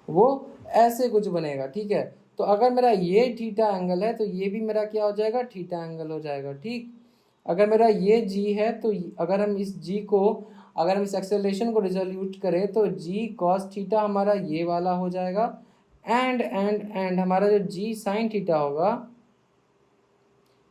वो ऐसे कुछ बनेगा, ठीक है। तो अगर मेरा ये थीटा एंगल है तो ये भी मेरा क्या हो जाएगा, थीटा एंगल हो जाएगा, ठीक। अगर मेरा ये जी है तो अगर हम इस जी को, अगर हम इस एक्सेलरेशन को रिजोल्यूट करें तो जी कॉस थीटा हमारा ये वाला हो जाएगा, एंड हमारा जो जी साइन थीटा होगा,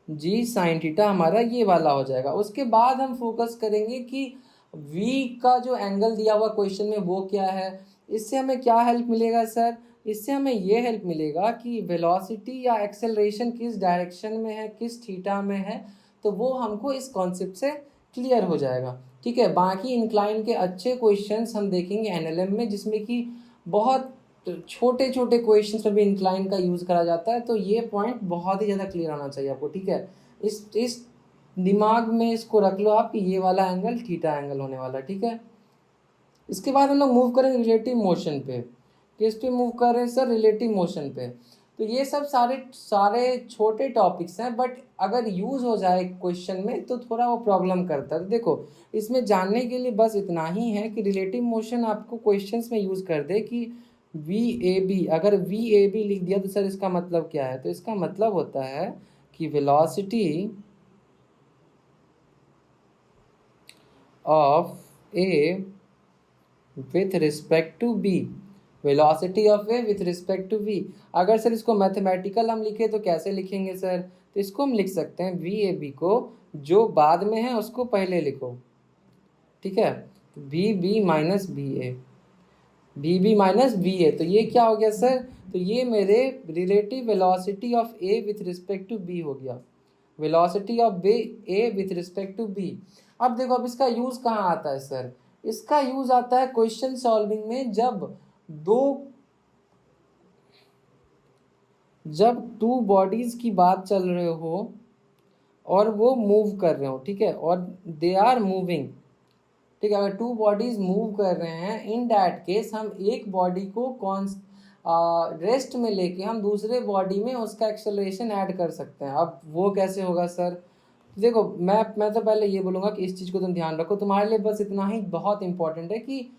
जी साइन थीटा हमारा ये वाला हो जाएगा। उसके बाद हम फोकस करेंगे कि v का जो एंगल दिया हुआ क्वेश्चन में वो क्या है। इससे हमें क्या हेल्प मिलेगा सर, इससे हमें ये हेल्प मिलेगा कि वेलोसिटी या एक्सेलरेशन किस डायरेक्शन में है, किस थीटा में है, तो वो हमको इस कॉन्सेप्ट से क्लियर हो जाएगा। ठीक है, बाकी इंक्लाइन के अच्छे क्वेश्चंस हम देखेंगे एनएलएम में, जिसमें कि बहुत छोटे छोटे क्वेश्चंस में भी इंक्लाइन का यूज़ करा जाता है। तो ये पॉइंट बहुत ही ज़्यादा क्लियर आना चाहिए आपको। ठीक है, इस दिमाग में इसको रख लो आप कि ये वाला एंगल थीटा एंगल होने वाला है। ठीक है, इसके बाद हम लोग मूव करेंगे रिलेटिव मोशन पे। किस पे मूव कर रहे हैं सर? रिलेटिव मोशन पे। तो ये सब सारे छोटे टॉपिक्स हैं, बट अगर यूज़ हो जाए क्वेश्चन में तो थोड़ा वो प्रॉब्लम करता है। तो देखो, इसमें जानने के लिए बस इतना ही है कि रिलेटिव मोशन आपको क्वेश्चंस में यूज़ कर दे कि वी ए बी, अगर वी ए बी लिख दिया तो सर इसका मतलब क्या है? तो इसका मतलब होता है कि velocity of A with respect to b, velocity of A with respect to v. अगर सर इसको मैथमेटिकल हम लिखे तो कैसे लिखेंगे सर? तो इसको हम लिख सकते हैं वी ए बी को जो बाद में है उसको पहले लिखो। ठीक है, V B minus B A, V B minus B A. तो ये क्या हो गया सर? तो ये मेरे relative velocity of A with respect to B हो गया, velocity of A with respect to B. अब देखो, अब इसका यूज़ कहाँ आता है सर? इसका यूज़ आता है क्वेश्चन सॉल्विंग में, जब टू बॉडीज की बात चल रहे हो और वो मूव कर रहे हो। ठीक है, और दे आर मूविंग। ठीक है, अगर टू बॉडीज मूव कर रहे हैं, इन दैट केस हम एक बॉडी को रेस्ट में लेके हम दूसरे बॉडी में उसका एक्सेलरेशन ऐड कर सकते हैं। अब वो कैसे होगा सर? देखो, मैं तो पहले ये बोलूँगा कि इस चीज़ को तुम ध्यान रखो। तुम्हारे लिए बस इतना ही बहुत इंपॉर्टेंट है कि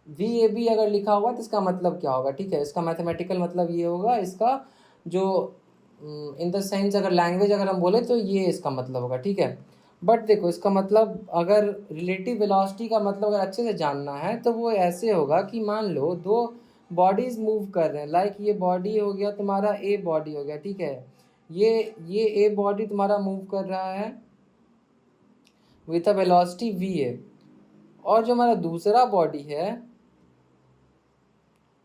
वी ए बी अगर लिखा हुआ तो इसका मतलब क्या होगा। ठीक है, इसका मैथमेटिकल मतलब ये होगा, इसका जो इन द सेंस अगर लैंग्वेज अगर हम बोले तो ये इसका मतलब होगा। ठीक है, बट देखो, इसका मतलब अगर रिलेटिव वेलोसिटी का मतलब अगर अच्छे से जानना है तो वो ऐसे होगा कि मान लो दो बॉडीज मूव कर रहे हैं। लाइक ये बॉडी हो गया तुम्हारा, ए बॉडी हो गया। ठीक है, ये ए बॉडी तुम्हारा मूव कर रहा है with a velocity V A, और जो हमारा दूसरा बॉडी है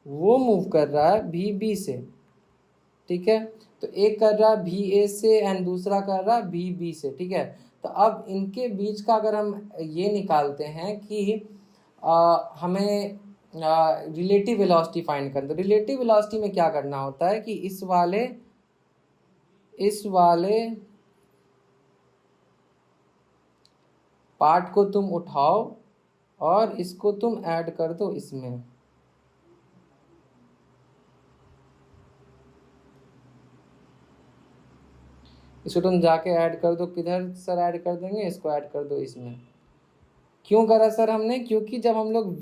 वो मूव कर रहा है वी बी से। ठीक है, तो एक कर रहा है वी ए से एंड दूसरा कर रहा है वी बी से। ठीक है, तो अब इनके बीच का अगर हम ये निकालते हैं कि हमें रिलेटिव वेलोसिटी फाइंड करना, तो रिलेटिव वेलोसिटी में क्या करना होता है कि इस वाले पार्ट को तुम उठाओ और इसको तुम ऐड कर दो इसमें। इसको तुम जाके ऐड कर दो, किधर सर ऐड कर देंगे? इसको ऐड कर दो इसमें। क्यों करा सर हमने? क्योंकि जब हम लोग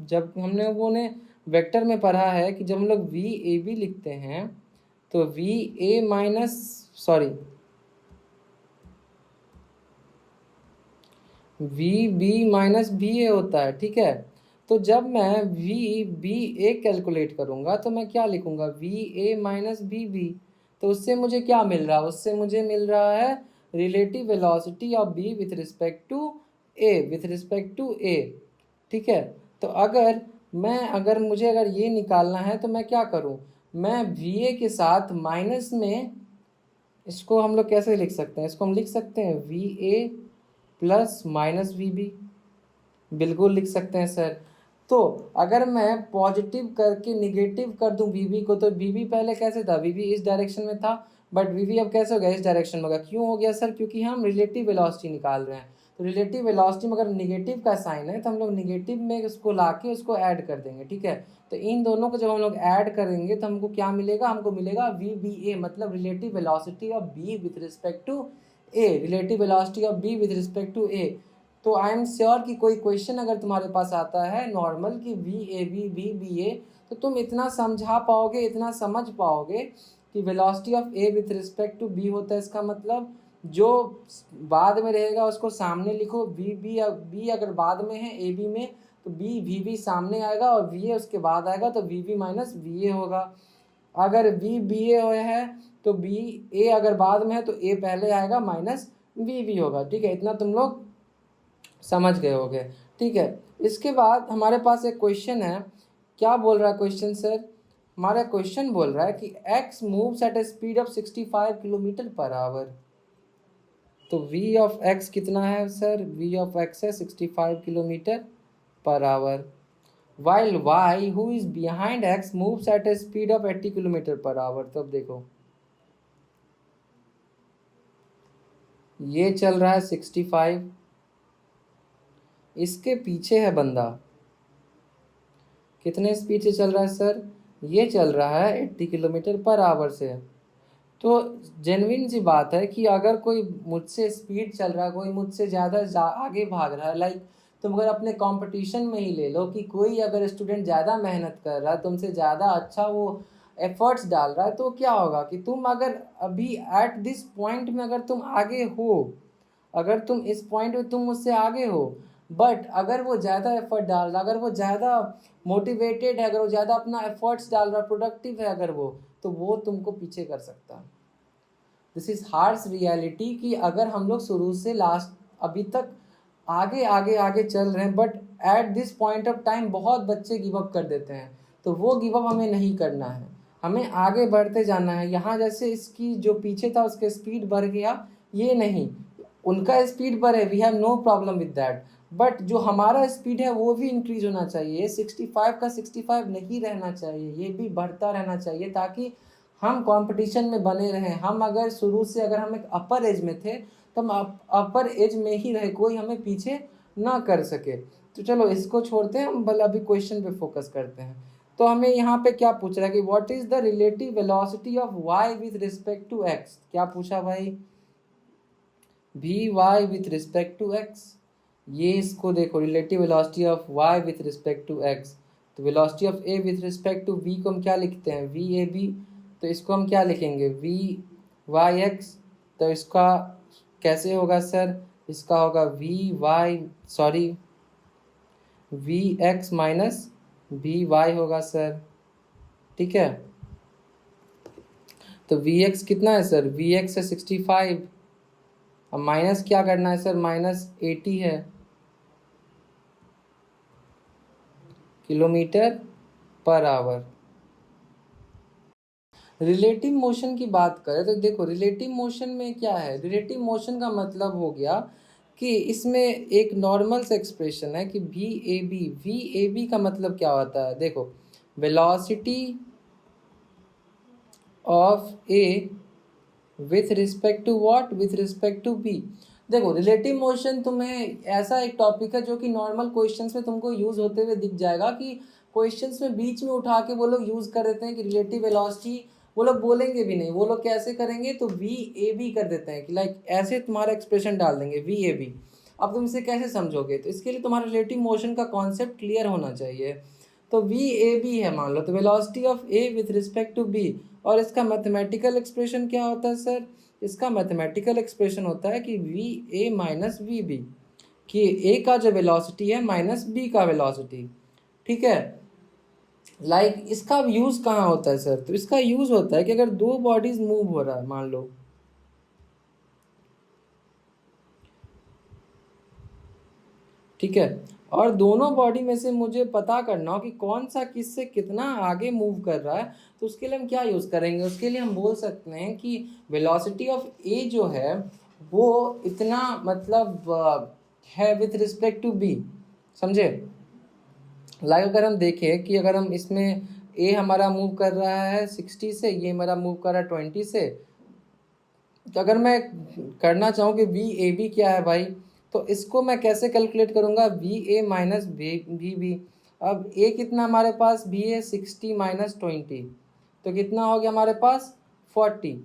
जब हमने वो ने वेक्टर में पढ़ा है कि जब हम लोग वी ए बी लिखते हैं तो वी बी माइनस बी ए होता है। ठीक है, तो जब मैं वी बी ए कैलकुलेट करूंगा तो मैं क्या लिखूंगा? V a minus b b. तो उससे मुझे क्या मिल रहा है? उससे मुझे मिल रहा है relative velocity of B with respect to A. ठीक है, तो अगर मुझे ये निकालना है तो मैं क्या करूं? मैं वी ए के साथ माइनस में, इसको हम लोग कैसे लिख सकते हैं? इसको हम लिख सकते हैं v a plus minus v b, बिल्कुल लिख सकते हैं सर। तो अगर मैं पॉजिटिव करके निगेटिव कर दूं वी बी को, तो वी बी पहले कैसे था? वी बी इस डायरेक्शन में था, बट वी बी अब कैसे हो गया? इस डायरेक्शन में हो गया। क्यों हो गया सर? क्योंकि हम रिलेटिव वेलोसिटी निकाल रहे हैं। तो रिलेटिव वेलोसिटी में अगर निगेटिव का साइन है तो हम लोग निगेटिव में उसको ला के उसको ऐड कर देंगे। ठीक है, तो इन दोनों को जब हम लोग ऐड करेंगे तो हमको क्या मिलेगा? हमको मिलेगा वी बी ए, मतलब relative velocity of B with respect to A, relative velocity of B with respect to A. तो आई एम श्योर कि कोई क्वेश्चन अगर तुम्हारे पास आता है नॉर्मल कि we A B B B A, तो तुम इतना समझा पाओगे, इतना समझ पाओगे कि velocity of A with respect to B होता है। इसका मतलब जो बाद में रहेगा उसको सामने लिखो। बी अगर बाद में है ए बी में तो वी बी सामने आएगा और वी ए उसके बाद आएगा, तो v B minus v a होगा। अगर बी ए है तो बी ए अगर बाद में है तो ए पहले आएगा माइनस वी होगा। ठीक है, इतना तुम लोग समझ गए होगे। ठीक है, इसके बाद हमारे पास एक क्वेश्चन है। क्या बोल रहा है क्वेश्चन सर? हमारा क्वेश्चन बोल रहा है कि x moves eight A speed of 65 kilometre per hour. तो v ऑफ x कितना है सर? v ऑफ x है 65 kilometre per hour, while y who is behind x moves at a speed of 80 kilometre per hour. तो अब देखो ये चल रहा है 65, इसके पीछे है बंदा, कितने स्पीड से चल रहा है सर? ये चल रहा है 80 किलोमीटर पर आवर से। तो जेन्युइन सी बात है कि अगर कोई मुझसे स्पीड चल रहा है, कोई मुझसे ज़्यादा आगे भाग रहा है, लाइक तुम अगर अपने कंपटीशन में ही ले लो कि कोई अगर स्टूडेंट ज़्यादा मेहनत कर रहा है, तुमसे ज़्यादा अच्छा वो एफर्ट्स डाल रहा है, तो क्या होगा कि तुम अगर अभी एट दिस पॉइंट में अगर तुम आगे हो, अगर तुम इस पॉइंट में तुम मुझसे आगे हो, बट अगर वो ज़्यादा एफर्ट डाल रहा है, अगर वो ज़्यादा मोटिवेटेड है, अगर वो ज़्यादा अपना एफर्ट्स डाल रहा है, प्रोडक्टिव है अगर वो, तो वो तुमको पीछे कर सकता है। दिस इज़ हार्श रियलिटी कि अगर हम लोग शुरू से लास्ट अभी तक आगे आगे आगे चल रहे हैं, but at this point of time बहुत बच्चे गिव अप कर देते हैं। तो वो गिव अप हमें नहीं करना है, हमें आगे बढ़ते जाना है। यहाँ जैसे इसकी जो पीछे था उसके स्पीड बढ़ गया, ये नहीं, उनका स्पीड बढ़े, we have no problem with that, but जो हमारा स्पीड है वो भी इंक्रीज होना चाहिए। 65 का 65 नहीं रहना चाहिए, ये भी बढ़ता रहना चाहिए ताकि हम कंपटीशन में बने रहें। हम अगर शुरू से अगर हम एक अपर एज में थे तो हम अपर एज में ही रहे, कोई हमें पीछे ना कर सके। तो चलो इसको छोड़ते हैं, हम भले अभी क्वेश्चन पे फोकस करते हैं। तो हमें यहाँ पे क्या पूछ रहा है कि what is the relative velocity of y with respect to x। क्या पूछा भाई? vy with respect to x। ये इसको देखो, relative velocity of y with respect to x। तो velocity of a with respect to v को हम क्या लिखते हैं? v ab। तो इसको हम क्या लिखेंगे? vy x। तो इसका कैसे होगा सर? इसका होगा v x minus v y होगा सर, ठीक है। तो वी एक्स कितना है सर? वी एक्स है 65, अब माइनस क्या करना है सर? माइनस 80 है kilometre per hour. Relative motion की बात करें तो देखो, रिलेटिव मोशन में क्या है? रिलेटिव मोशन का मतलब हो गया कि इसमें एक नॉर्मल सा एक्सप्रेशन है कि वी ए बी का मतलब क्या होता है? देखो, velocity of A with respect to what? With respect to b. देखो, रिलेटिव मोशन तुम्हें ऐसा एक टॉपिक है जो कि नॉर्मल क्वेश्चंस में तुमको यूज होते हुए दिख जाएगा कि क्वेश्चंस में बीच में उठा के वो लोग यूज कर देते हैं कि रिलेटिव वेलोसिटी, वो लोग बोलेंगे भी नहीं, वो लोग कैसे करेंगे? तो वी ए बी कर देते हैं कि लाइक ऐसे तुम्हारा एक्सप्रेशन डाल देंगे वी ए बी। अब तुम इसे कैसे समझोगे? तो इसके लिए तुम्हारा रिलेटिव मोशन का कॉन्सेप्ट क्लियर होना चाहिए। तो वी ए बी है मान लो, तो velocity of A with respect to b, और इसका मैथमेटिकल एक्सप्रेशन क्या होता है सर? इसका मैथमेटिकल एक्सप्रेशन होता है कि we a minus v b, कि ए का जो वेलोसिटी है माइनस बी का वेलोसिटी, ठीक है। लाइक इसका यूज़ कहाँ होता है सर? तो इसका यूज़ होता है कि अगर दो बॉडीज मूव हो रहा है मान लो, ठीक है, और दोनों बॉडी में से मुझे पता करना हो कि कौन सा किससे कितना आगे मूव कर रहा है, तो उसके लिए हम क्या यूज़ करेंगे? उसके लिए हम बोल सकते हैं कि वेलोसिटी ऑफ ए जो है वो इतना मतलब है विथ रिस्पेक्ट टू बी, समझे? लाइक अगर हम देखें कि अगर हम इसमें ए हमारा मूव कर रहा है 60 से, ये हमारा मूव कर रहा है 20 से, तो अगर मैं करना चाहूँ कि वी ए बी क्या है भाई, तो इसको मैं कैसे कैलकुलेट करूँगा? V a minus v b. अब ए कितना हमारे पास? वी ए 60 माइनस 20, तो कितना हो गया हमारे पास? 40।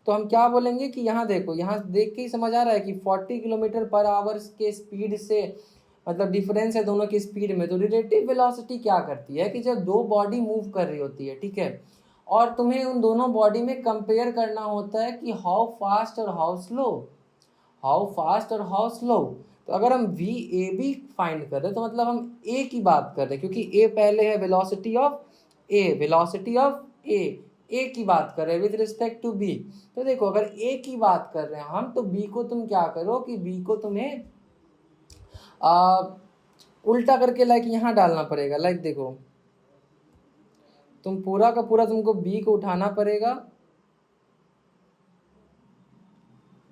तो हम क्या बोलेंगे कि यहाँ देखो, यहाँ देख के ही समझ आ रहा है कि 40 किलोमीटर पर आवर के स्पीड से मतलब डिफरेंस है दोनों की स्पीड में। तो रिलेटिव वेलोसिटी क्या करती है कि जब दो बॉडी मूव कर रही होती है, ठीक है, और तुम्हें उन दोनों बॉडी में कंपेयर करना होता है कि हाउ फास्ट और हाउ स्लो, हाउ फास्ट और हाउ स्लो। तो अगर हम वी ए बी फाइंड कर रहे हैं तो मतलब हम ए की बात कर रहे हैं, क्योंकि ए पहले है velocity of A, velocity of A की बात कर रहे हैं विद रिस्पेक्ट टू बी। तो देखो, अगर ए की बात कर रहे हैं हम, तो बी को तुम क्या करो कि बी को तुम्हें उल्टा करके लाइक यहाँ डालना पड़ेगा। लाइक देखो, तुम पूरा का पूरा तुमको बी को उठाना पड़ेगा,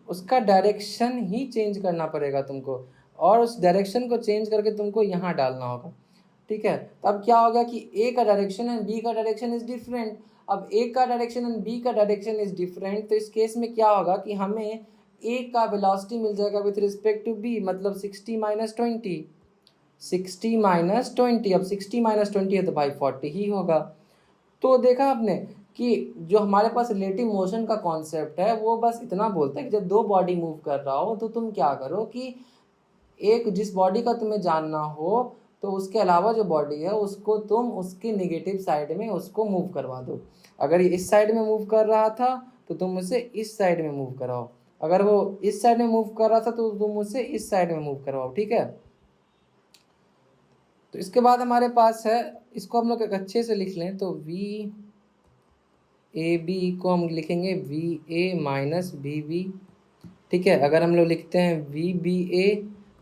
उसका डायरेक्शन ही चेंज करना पड़ेगा तुमको, और उस डायरेक्शन को चेंज करके तुमको यहाँ डालना होगा। ठीक है, तो अब क्या होगा कि ए का डायरेक्शन एंड बी का डायरेक्शन इज डिफरेंट। अब ए का डायरेक्शन एंड बी का डायरेक्शन इज डिफरेंट, तो इस केस में क्या होगा कि हमें ए का वेलोसिटी मिल जाएगा विथ रिस्पेक्ट टू बी, मतलब 60 माइनस 20, 60 माइनस 20। अब 60 माइनस 20 है तो भाई 40 ही होगा। तो देखा आपने कि जो हमारे पास रिलेटिव मोशन का कॉन्सेप्ट है वो बस इतना बोलता है कि जब दो बॉडी मूव कर रहा हो तो तुम क्या करो कि एक जिस बॉडी का तुम्हें जानना हो तो उसके अलावा जो बॉडी है उसको तुम उसकी नेगेटिव साइड में उसको मूव करवा दो। अगर ये इस साइड में मूव कर रहा था तो तुम उसे इस साइड में मूव कराओ, अगर वो इस साइड में मूव कर रहा था तो तुम उसे इस साइड में मूव करवाओ। ठीक है, तो इसके बाद हमारे पास है, इसको हम लोग एक अच्छे से लिख लें तो वी ए बी को हम लिखेंगे v a minus b v. ठीक है, अगर हम लोग लिखते हैं वी बी ए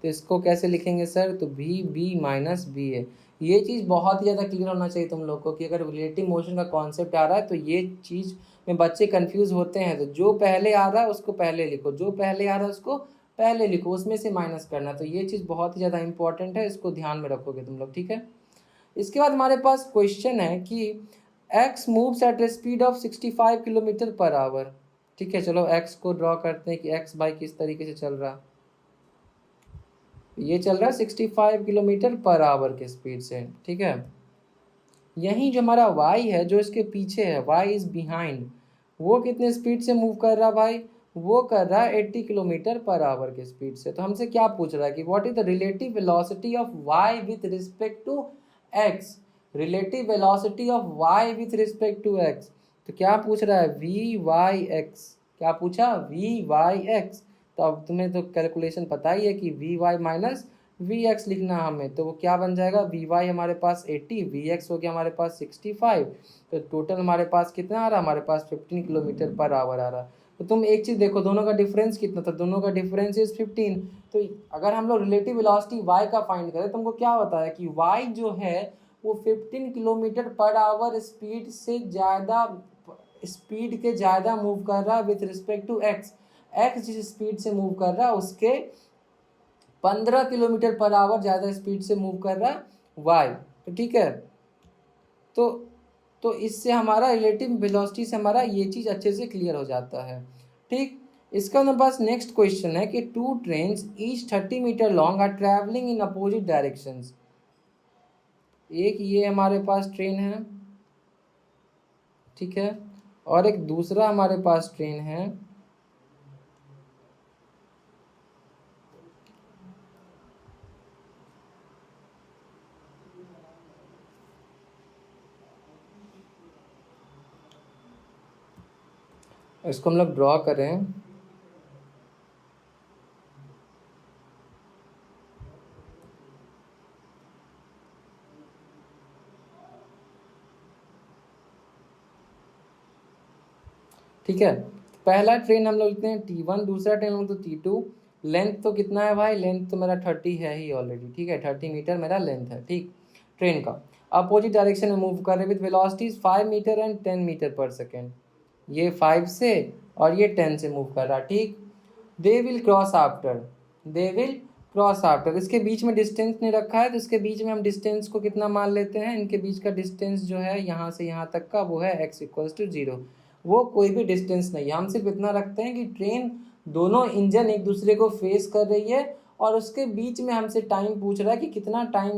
तो इसको कैसे लिखेंगे सर, तो वी बी माइनस बी ए। ये चीज़ बहुत ही ज़्यादा क्लियर होना चाहिए तुम लोग को कि अगर रिलेटिव मोशन का कॉन्सेप्ट आ रहा है तो ये चीज़ में बच्चे कंफ्यूज होते हैं। तो जो पहले आ रहा है उसको पहले लिखो, जो पहले आ रहा है उसको पहले लिखो, उसमें से माइनस करना। तो ये चीज़ बहुत ही ज़्यादा इंपॉर्टेंट है, इसको ध्यान में रखोगे तुम लोग। ठीक है, इसके बाद हमारे पास क्वेश्चन है कि x moves eight A speed of 65 kilometre per hour. ठीक है, चलो x को ड्रॉ करते हैं कि x बाई किस तरीके से चल रहा है। ये चल रहा है 65 किलोमीटर पर आवर के स्पीड से। ठीक है, यहीं जो हमारा y है जो इसके पीछे है, y इज बिहाइंड, वो कितने स्पीड से मूव कर रहा है भाई, वो कर रहा है 80 किलोमीटर पर आवर के स्पीड से। तो हमसे क्या पूछ रहा है कि what is the relative velocity of y with respect to x, relative velocity of y with respect to x। तो क्या पूछ रहा है, वी वाई एक्स, क्या पूछा, वी वाई एक्स। तो अब तुम्हें तो कैलकुलेशन पता ही है कि v y minus v x लिखना हमें, तो वो क्या बन जाएगा, वी वाई हमारे पास 80, वी एक्स हो गया हमारे पास 65, तो टोटल हमारे पास कितना आ रहा है, हमारे पास 15 किलोमीटर पर आवर आ रहा है। तो तुम एक चीज़ देखो, दोनों का डिफरेंस कितना था, दोनों का डिफरेंस इज 15। तो अगर हम लोग रिलेटिव वेलोसिटी y का फाइंड करें तो हमको क्या बताया कि y जो है वो 15 किलोमीटर पर आवर स्पीड से ज़्यादा, स्पीड के ज़्यादा मूव कर रहा है with respect to x। x जिस स्पीड से मूव कर रहा है उसके 15 किलोमीटर पर आवर ज़्यादा स्पीड से मूव कर रहा है y। तो ठीक है, तो इससे हमारा रिलेटिव वेलोसिटी से हमारा ये चीज़ अच्छे से क्लियर हो जाता है। ठीक, इसका हमारे पास नेक्स्ट क्वेश्चन है कि two trains each 30 metre long are travelling in opposite directions. एक ये हमारे पास ट्रेन है, ठीक है, और एक दूसरा हमारे पास ट्रेन है। इसको हम लोग ड्रॉ करें, ठीक है। पहला ट्रेन हम लोग लिखते हैं T1, दूसरा ट्रेन हम लोग तो T2। लेंथ तो कितना है भाई, लेंथ तो मेरा 30 है ही ऑलरेडी। ठीक है, 30 मीटर मेरा लेंथ है। ठीक, ट्रेन का अपोजिट डायरेक्शन में मूव कर रहे with velocities 5 metre and 10 metre per second. ये 5 से और ये 10 से मूव कर रहा। ठीक, they will cross after, they will cross after. इसके बीच में डिस्टेंस नहीं रखा है तो इसके बीच में हम डिस्टेंस को कितना मान लेते हैं, इनके बीच का डिस्टेंस जो है यहाँ से यहाँ तक का वो है x = 0। वो कोई भी डिस्टेंस नहीं है, हम सिर्फ इतना रखते हैं कि ट्रेन दोनों इंजन एक दूसरे को फेस कर रही है और उसके बीच में हमसे टाइम पूछ रहा है कि कितना टाइम,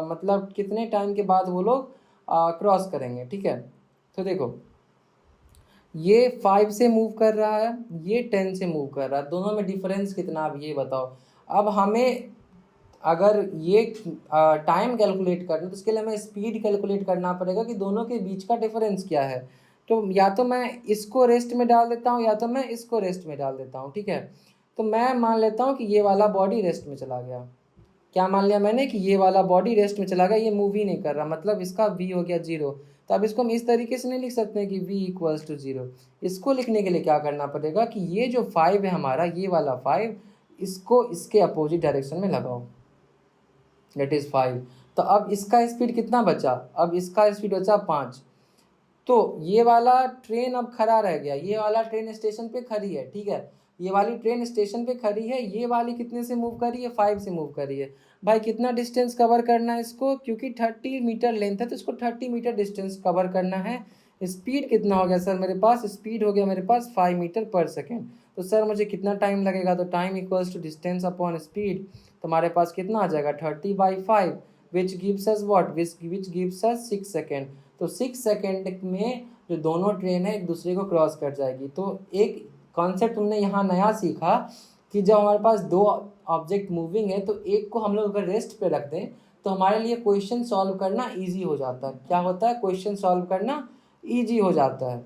मतलब कितने टाइम के बाद वो लोग क्रॉस करेंगे। ठीक है, तो देखो ये 5 से मूव कर रहा है, ये 10 से मूव कर रहा है, दोनों में डिफरेंस कितना, आप ये बताओ। अब हमें अगर ये टाइम कैलकुलेट करना तो उसके लिए हमें स्पीड कैलकुलेट करना पड़ेगा कि दोनों के बीच का डिफरेंस क्या है। तो या तो मैं इसको रेस्ट में डाल देता हूँ या तो मैं इसको रेस्ट में डाल देता हूँ। ठीक है, तो मैं मान लेता हूँ कि ये वाला बॉडी रेस्ट में चला गया। क्या मान लिया मैंने कि ये वाला बॉडी रेस्ट में चला गया, ये मूव ही नहीं कर रहा, मतलब इसका v हो गया 0। तो अब इसको हम इस तरीके से नहीं लिख सकते हैं कि v = 0। इसको लिखने के लिए क्या करना पड़ेगा कि ये जो 5 है हमारा, ये वाला 5, इसको इसके अपोजिट डायरेक्शन में लगाओ, दैट इज़ 5। तो अब इसका स्पीड कितना बचा, अब इसका स्पीड बचा 5। तो ये वाला ट्रेन अब खड़ा रह गया, ये वाला ट्रेन स्टेशन पे खड़ी है, ठीक है, ये वाली ट्रेन स्टेशन पे खड़ी है, ये वाली कितने से मूव करी है, 5 से मूव करी है। भाई कितना डिस्टेंस कवर करना है इसको, क्योंकि 30 मीटर लेंथ है तो इसको 30 मीटर डिस्टेंस कवर करना है। स्पीड कितना हो गया सर मेरे पास, स्पीड हो गया मेरे पास 5 मीटर पर सेकेंड। तो सर मुझे कितना टाइम लगेगा, तो time equals to distance upon speed, तो हमारे पास कितना आ जाएगा 30/5 which gives us what, which gives us 6 second. तो 6 सेकेंड में जो दोनों ट्रेन है एक दूसरे को क्रॉस कर जाएगी। तो एक कॉन्सेप्ट तुमने यहाँ नया सीखा कि जब हमारे पास दो ऑब्जेक्ट मूविंग है तो एक को हम लोग अगर रेस्ट पे रख दें तो हमारे लिए क्वेश्चन सॉल्व करना इजी हो जाता है। क्या होता है, क्वेश्चन सॉल्व करना इजी हो जाता है।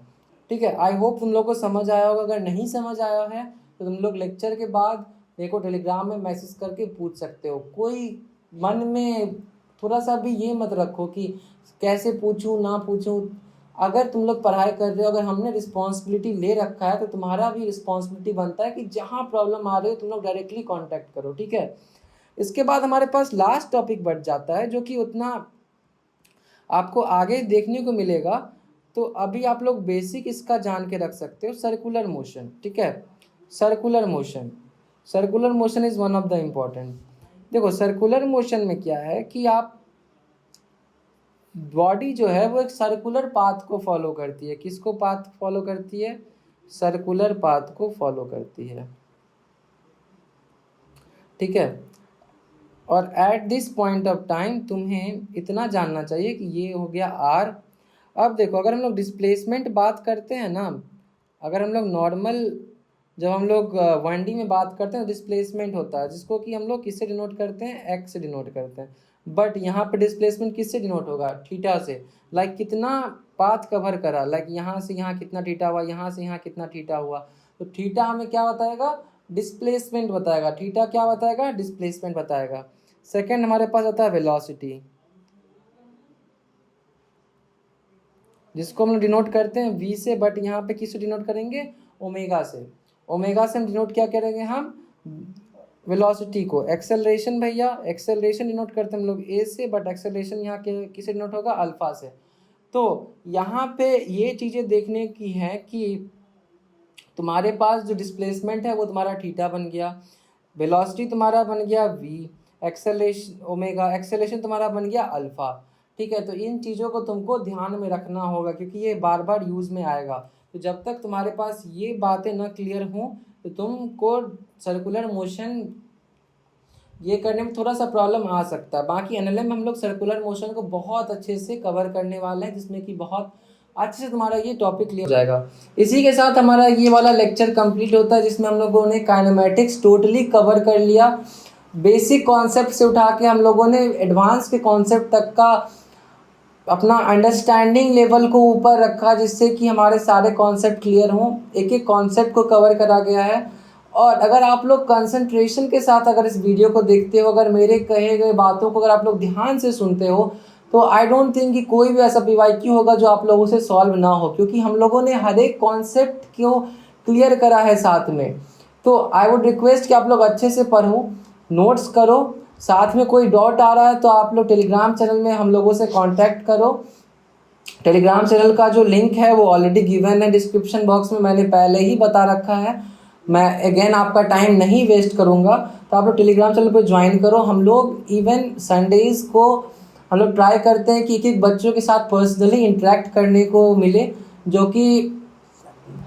ठीक है, आई होप तुम लोग को समझ आया होगा। अगर नहीं समझ आया है तो तुम लोग लेक्चर के बाद मेरे को टेलीग्राम में मैसेज करके पूछ सकते हो। कोई मन में थोड़ा सा भी ये मत रखो कि कैसे पूछूं ना पूछूं। अगर तुम लोग पढ़ाई कर रहे हो, अगर हमने रिस्पॉन्सिबिलिटी ले रखा है तो तुम्हारा भी रिस्पॉन्सिबिलिटी बनता है कि जहाँ प्रॉब्लम आ रही हो तुम लोग डायरेक्टली कांटेक्ट करो। ठीक है, इसके बाद हमारे पास लास्ट टॉपिक बढ़ जाता है जो कि उतना आपको आगे देखने को मिलेगा। तो अभी आप लोग बेसिक इसका जान के रख सकते हो, सर्कुलर मोशन। ठीक है, circular motion, circular motion is one of the important. देखो सर्कुलर मोशन में क्या है कि आप बॉडी जो है वो एक सर्कुलर पाथ को फॉलो करती है। किसको पाथ फॉलो करती है, सर्कुलर पाथ को फॉलो करती है। ठीक है, और at this point of time तुम्हें इतना जानना चाहिए कि ये हो गया आर। अब देखो अगर हम लोग डिस्प्लेसमेंट बात करते हैं ना, अगर हम लोग नॉर्मल जब हम लोग 1D में बात करते हैं डिस्प्लेसमेंट होता है जिसको कि हम लोग किससे डिनोट करते हैं, एक्स से डिनोट करते हैं। बट यहाँ पे डिस्प्लेसमेंट किससे डिनोट होगा, थीटा से। लाइक कितना पाथ कवर करा, लाइक यहाँ से यहाँ कितना थीटा हुआ, यहाँ से यहाँ कितना थीटा हुआ। तो थीटा हमें क्या बताएगा, डिस्प्लेसमेंट बताएगा। थीटा क्या बताएगा, डिस्प्लेसमेंट बताएगा। सेकेंड हमारे पास आता है वेलोसिटी, जिसको हम लोग डिनोट करते हैं v से, बट यहाँ पे किससे डिनोट करेंगे, ओमेगा से। ओमेगा से हम डिनोट क्या करेंगे, हम वेलोसिटी को। एक्सेलरेशन भैया, एक्सेलरेशन डिनोट करते हैं हम लोग a से, बट एक्सेलरेशन यहाँ के किससे डिनोट होगा, अल्फा से। तो यहाँ पे ये चीज़ें देखने की है कि तुम्हारे पास जो डिस्प्लेसमेंट है वो तुम्हारा थीटा बन गया, वेलोसिटी तुम्हारा बन गया v, एक्सेलरेशन ओमेगा, एक्सेलरेशन तुम्हारा बन गया अल्फा। ठीक है, तो इन चीज़ों को तुमको ध्यान में रखना होगा क्योंकि ये बार बार यूज़ में आएगा। तो जब तक तुम्हारे पास ये बातें ना क्लियर हों तो तुमको सर्कुलर मोशन ये करने में थोड़ा सा प्रॉब्लम आ सकता है। बाकी एनएलएम में हम लोग सर्कुलर मोशन को बहुत अच्छे से कवर करने वाले हैं, जिसमें कि बहुत अच्छे से तुम्हारा ये टॉपिक क्लियर हो जाएगा। इसी के साथ हमारा ये वाला लेक्चर कंप्लीट होता है जिसमें हम लोगों ने काइनेमैटिक्स टोटली कवर कर लिया। बेसिक कॉन्सेप्ट से उठा के हम लोगों ने एडवांस के कॉन्सेप्ट तक का अपना अंडरस्टैंडिंग लेवल को ऊपर रखा, जिससे कि हमारे सारे कॉन्सेप्ट क्लियर हों। एक एक कॉन्सेप्ट को कवर करा गया है। और अगर आप लोग कंसंट्रेशन के साथ अगर इस वीडियो को देखते हो, अगर मेरे कहे गए बातों को अगर आप लोग ध्यान से सुनते हो, तो आई डोंट थिंक कि कोई भी ऐसा PYQ होगा जो आप लोगों से सॉल्व ना हो, क्योंकि हम लोगों ने हर एक कॉन्सेप्ट को क्लियर करा है साथ में। तो आई वुड रिक्वेस्ट कि आप लोग अच्छे से पढ़ो, नोट्स करो। साथ में कोई डाउट आ रहा है तो आप लोग टेलीग्राम चैनल में हम लोगों से कांटेक्ट करो। टेलीग्राम चैनल का जो लिंक है वो ऑलरेडी गिवन है डिस्क्रिप्शन बॉक्स में, मैंने पहले ही बता रखा है। मैं अगेन आपका टाइम नहीं वेस्ट करूँगा, तो आप लोग टेलीग्राम चैनल पर ज्वाइन करो। हम लोग इवन संडेज़ को हम लोग ट्राई करते हैं कि एक बच्चों के साथ पर्सनली इंटरेक्ट करने को मिले, जो कि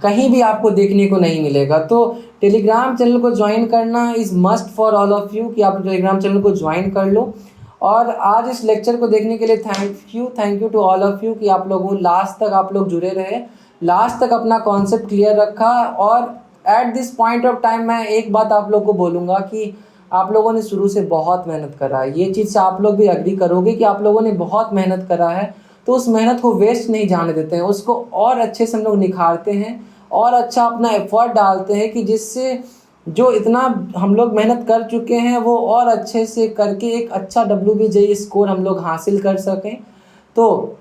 कहीं भी आपको देखने को नहीं मिलेगा। तो टेलीग्राम चैनल को ज्वाइन करना is must for all of you कि आप टेलीग्राम चैनल को ज्वाइन कर लो। और आज इस लेक्चर को देखने के लिए thank you to all of you कि आप लोगों लास्ट तक आप लोग जुड़े रहे, लास्ट तक अपना कॉन्सेप्ट क्लियर रखा। और at this point of time मैं एक बात आप लोग को बोलूँगा कि आप लोगों ने शुरू से बहुत मेहनत करा है। ये चीज़ से आप लोग भी एग्री करोगे कि आप लोगों ने बहुत मेहनत करा है, तो उस मेहनत को वेस्ट नहीं जाने देते हैं, उसको और अच्छे से हम लोग निखारते हैं और अच्छा अपना एफर्ट डालते हैं कि जिससे जो इतना हम लोग मेहनत कर चुके हैं वो और अच्छे से करके एक अच्छा WBJ स्कोर हम लोग हासिल कर सकें। तो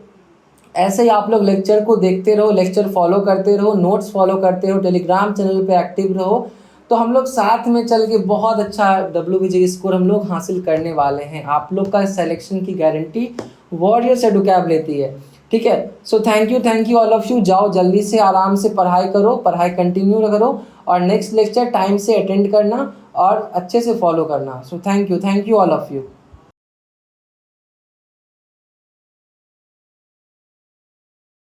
ऐसे ही आप लोग लेक्चर को देखते रहो, लेक्चर फॉलो करते रहो, नोट्स फॉलो करते रहो, टेलीग्राम चैनल पे एक्टिव रहो, तो हम लोग साथ में चल के बहुत अच्छा WBJ स्कोर हम लोग हासिल करने वाले हैं। आप लोग का सिलेक्शन की गारंटी वॉरियर्स एडुकैब लेती है। ठीक है। So thank you all of you. जाओ जल्दी से आराम से पढ़ाई करो, पढ़ाई कंटिन्यू करो और नेक्स्ट लेक्चर टाइम से अटेंड करना और अच्छे से फॉलो करना। So thank you all of you.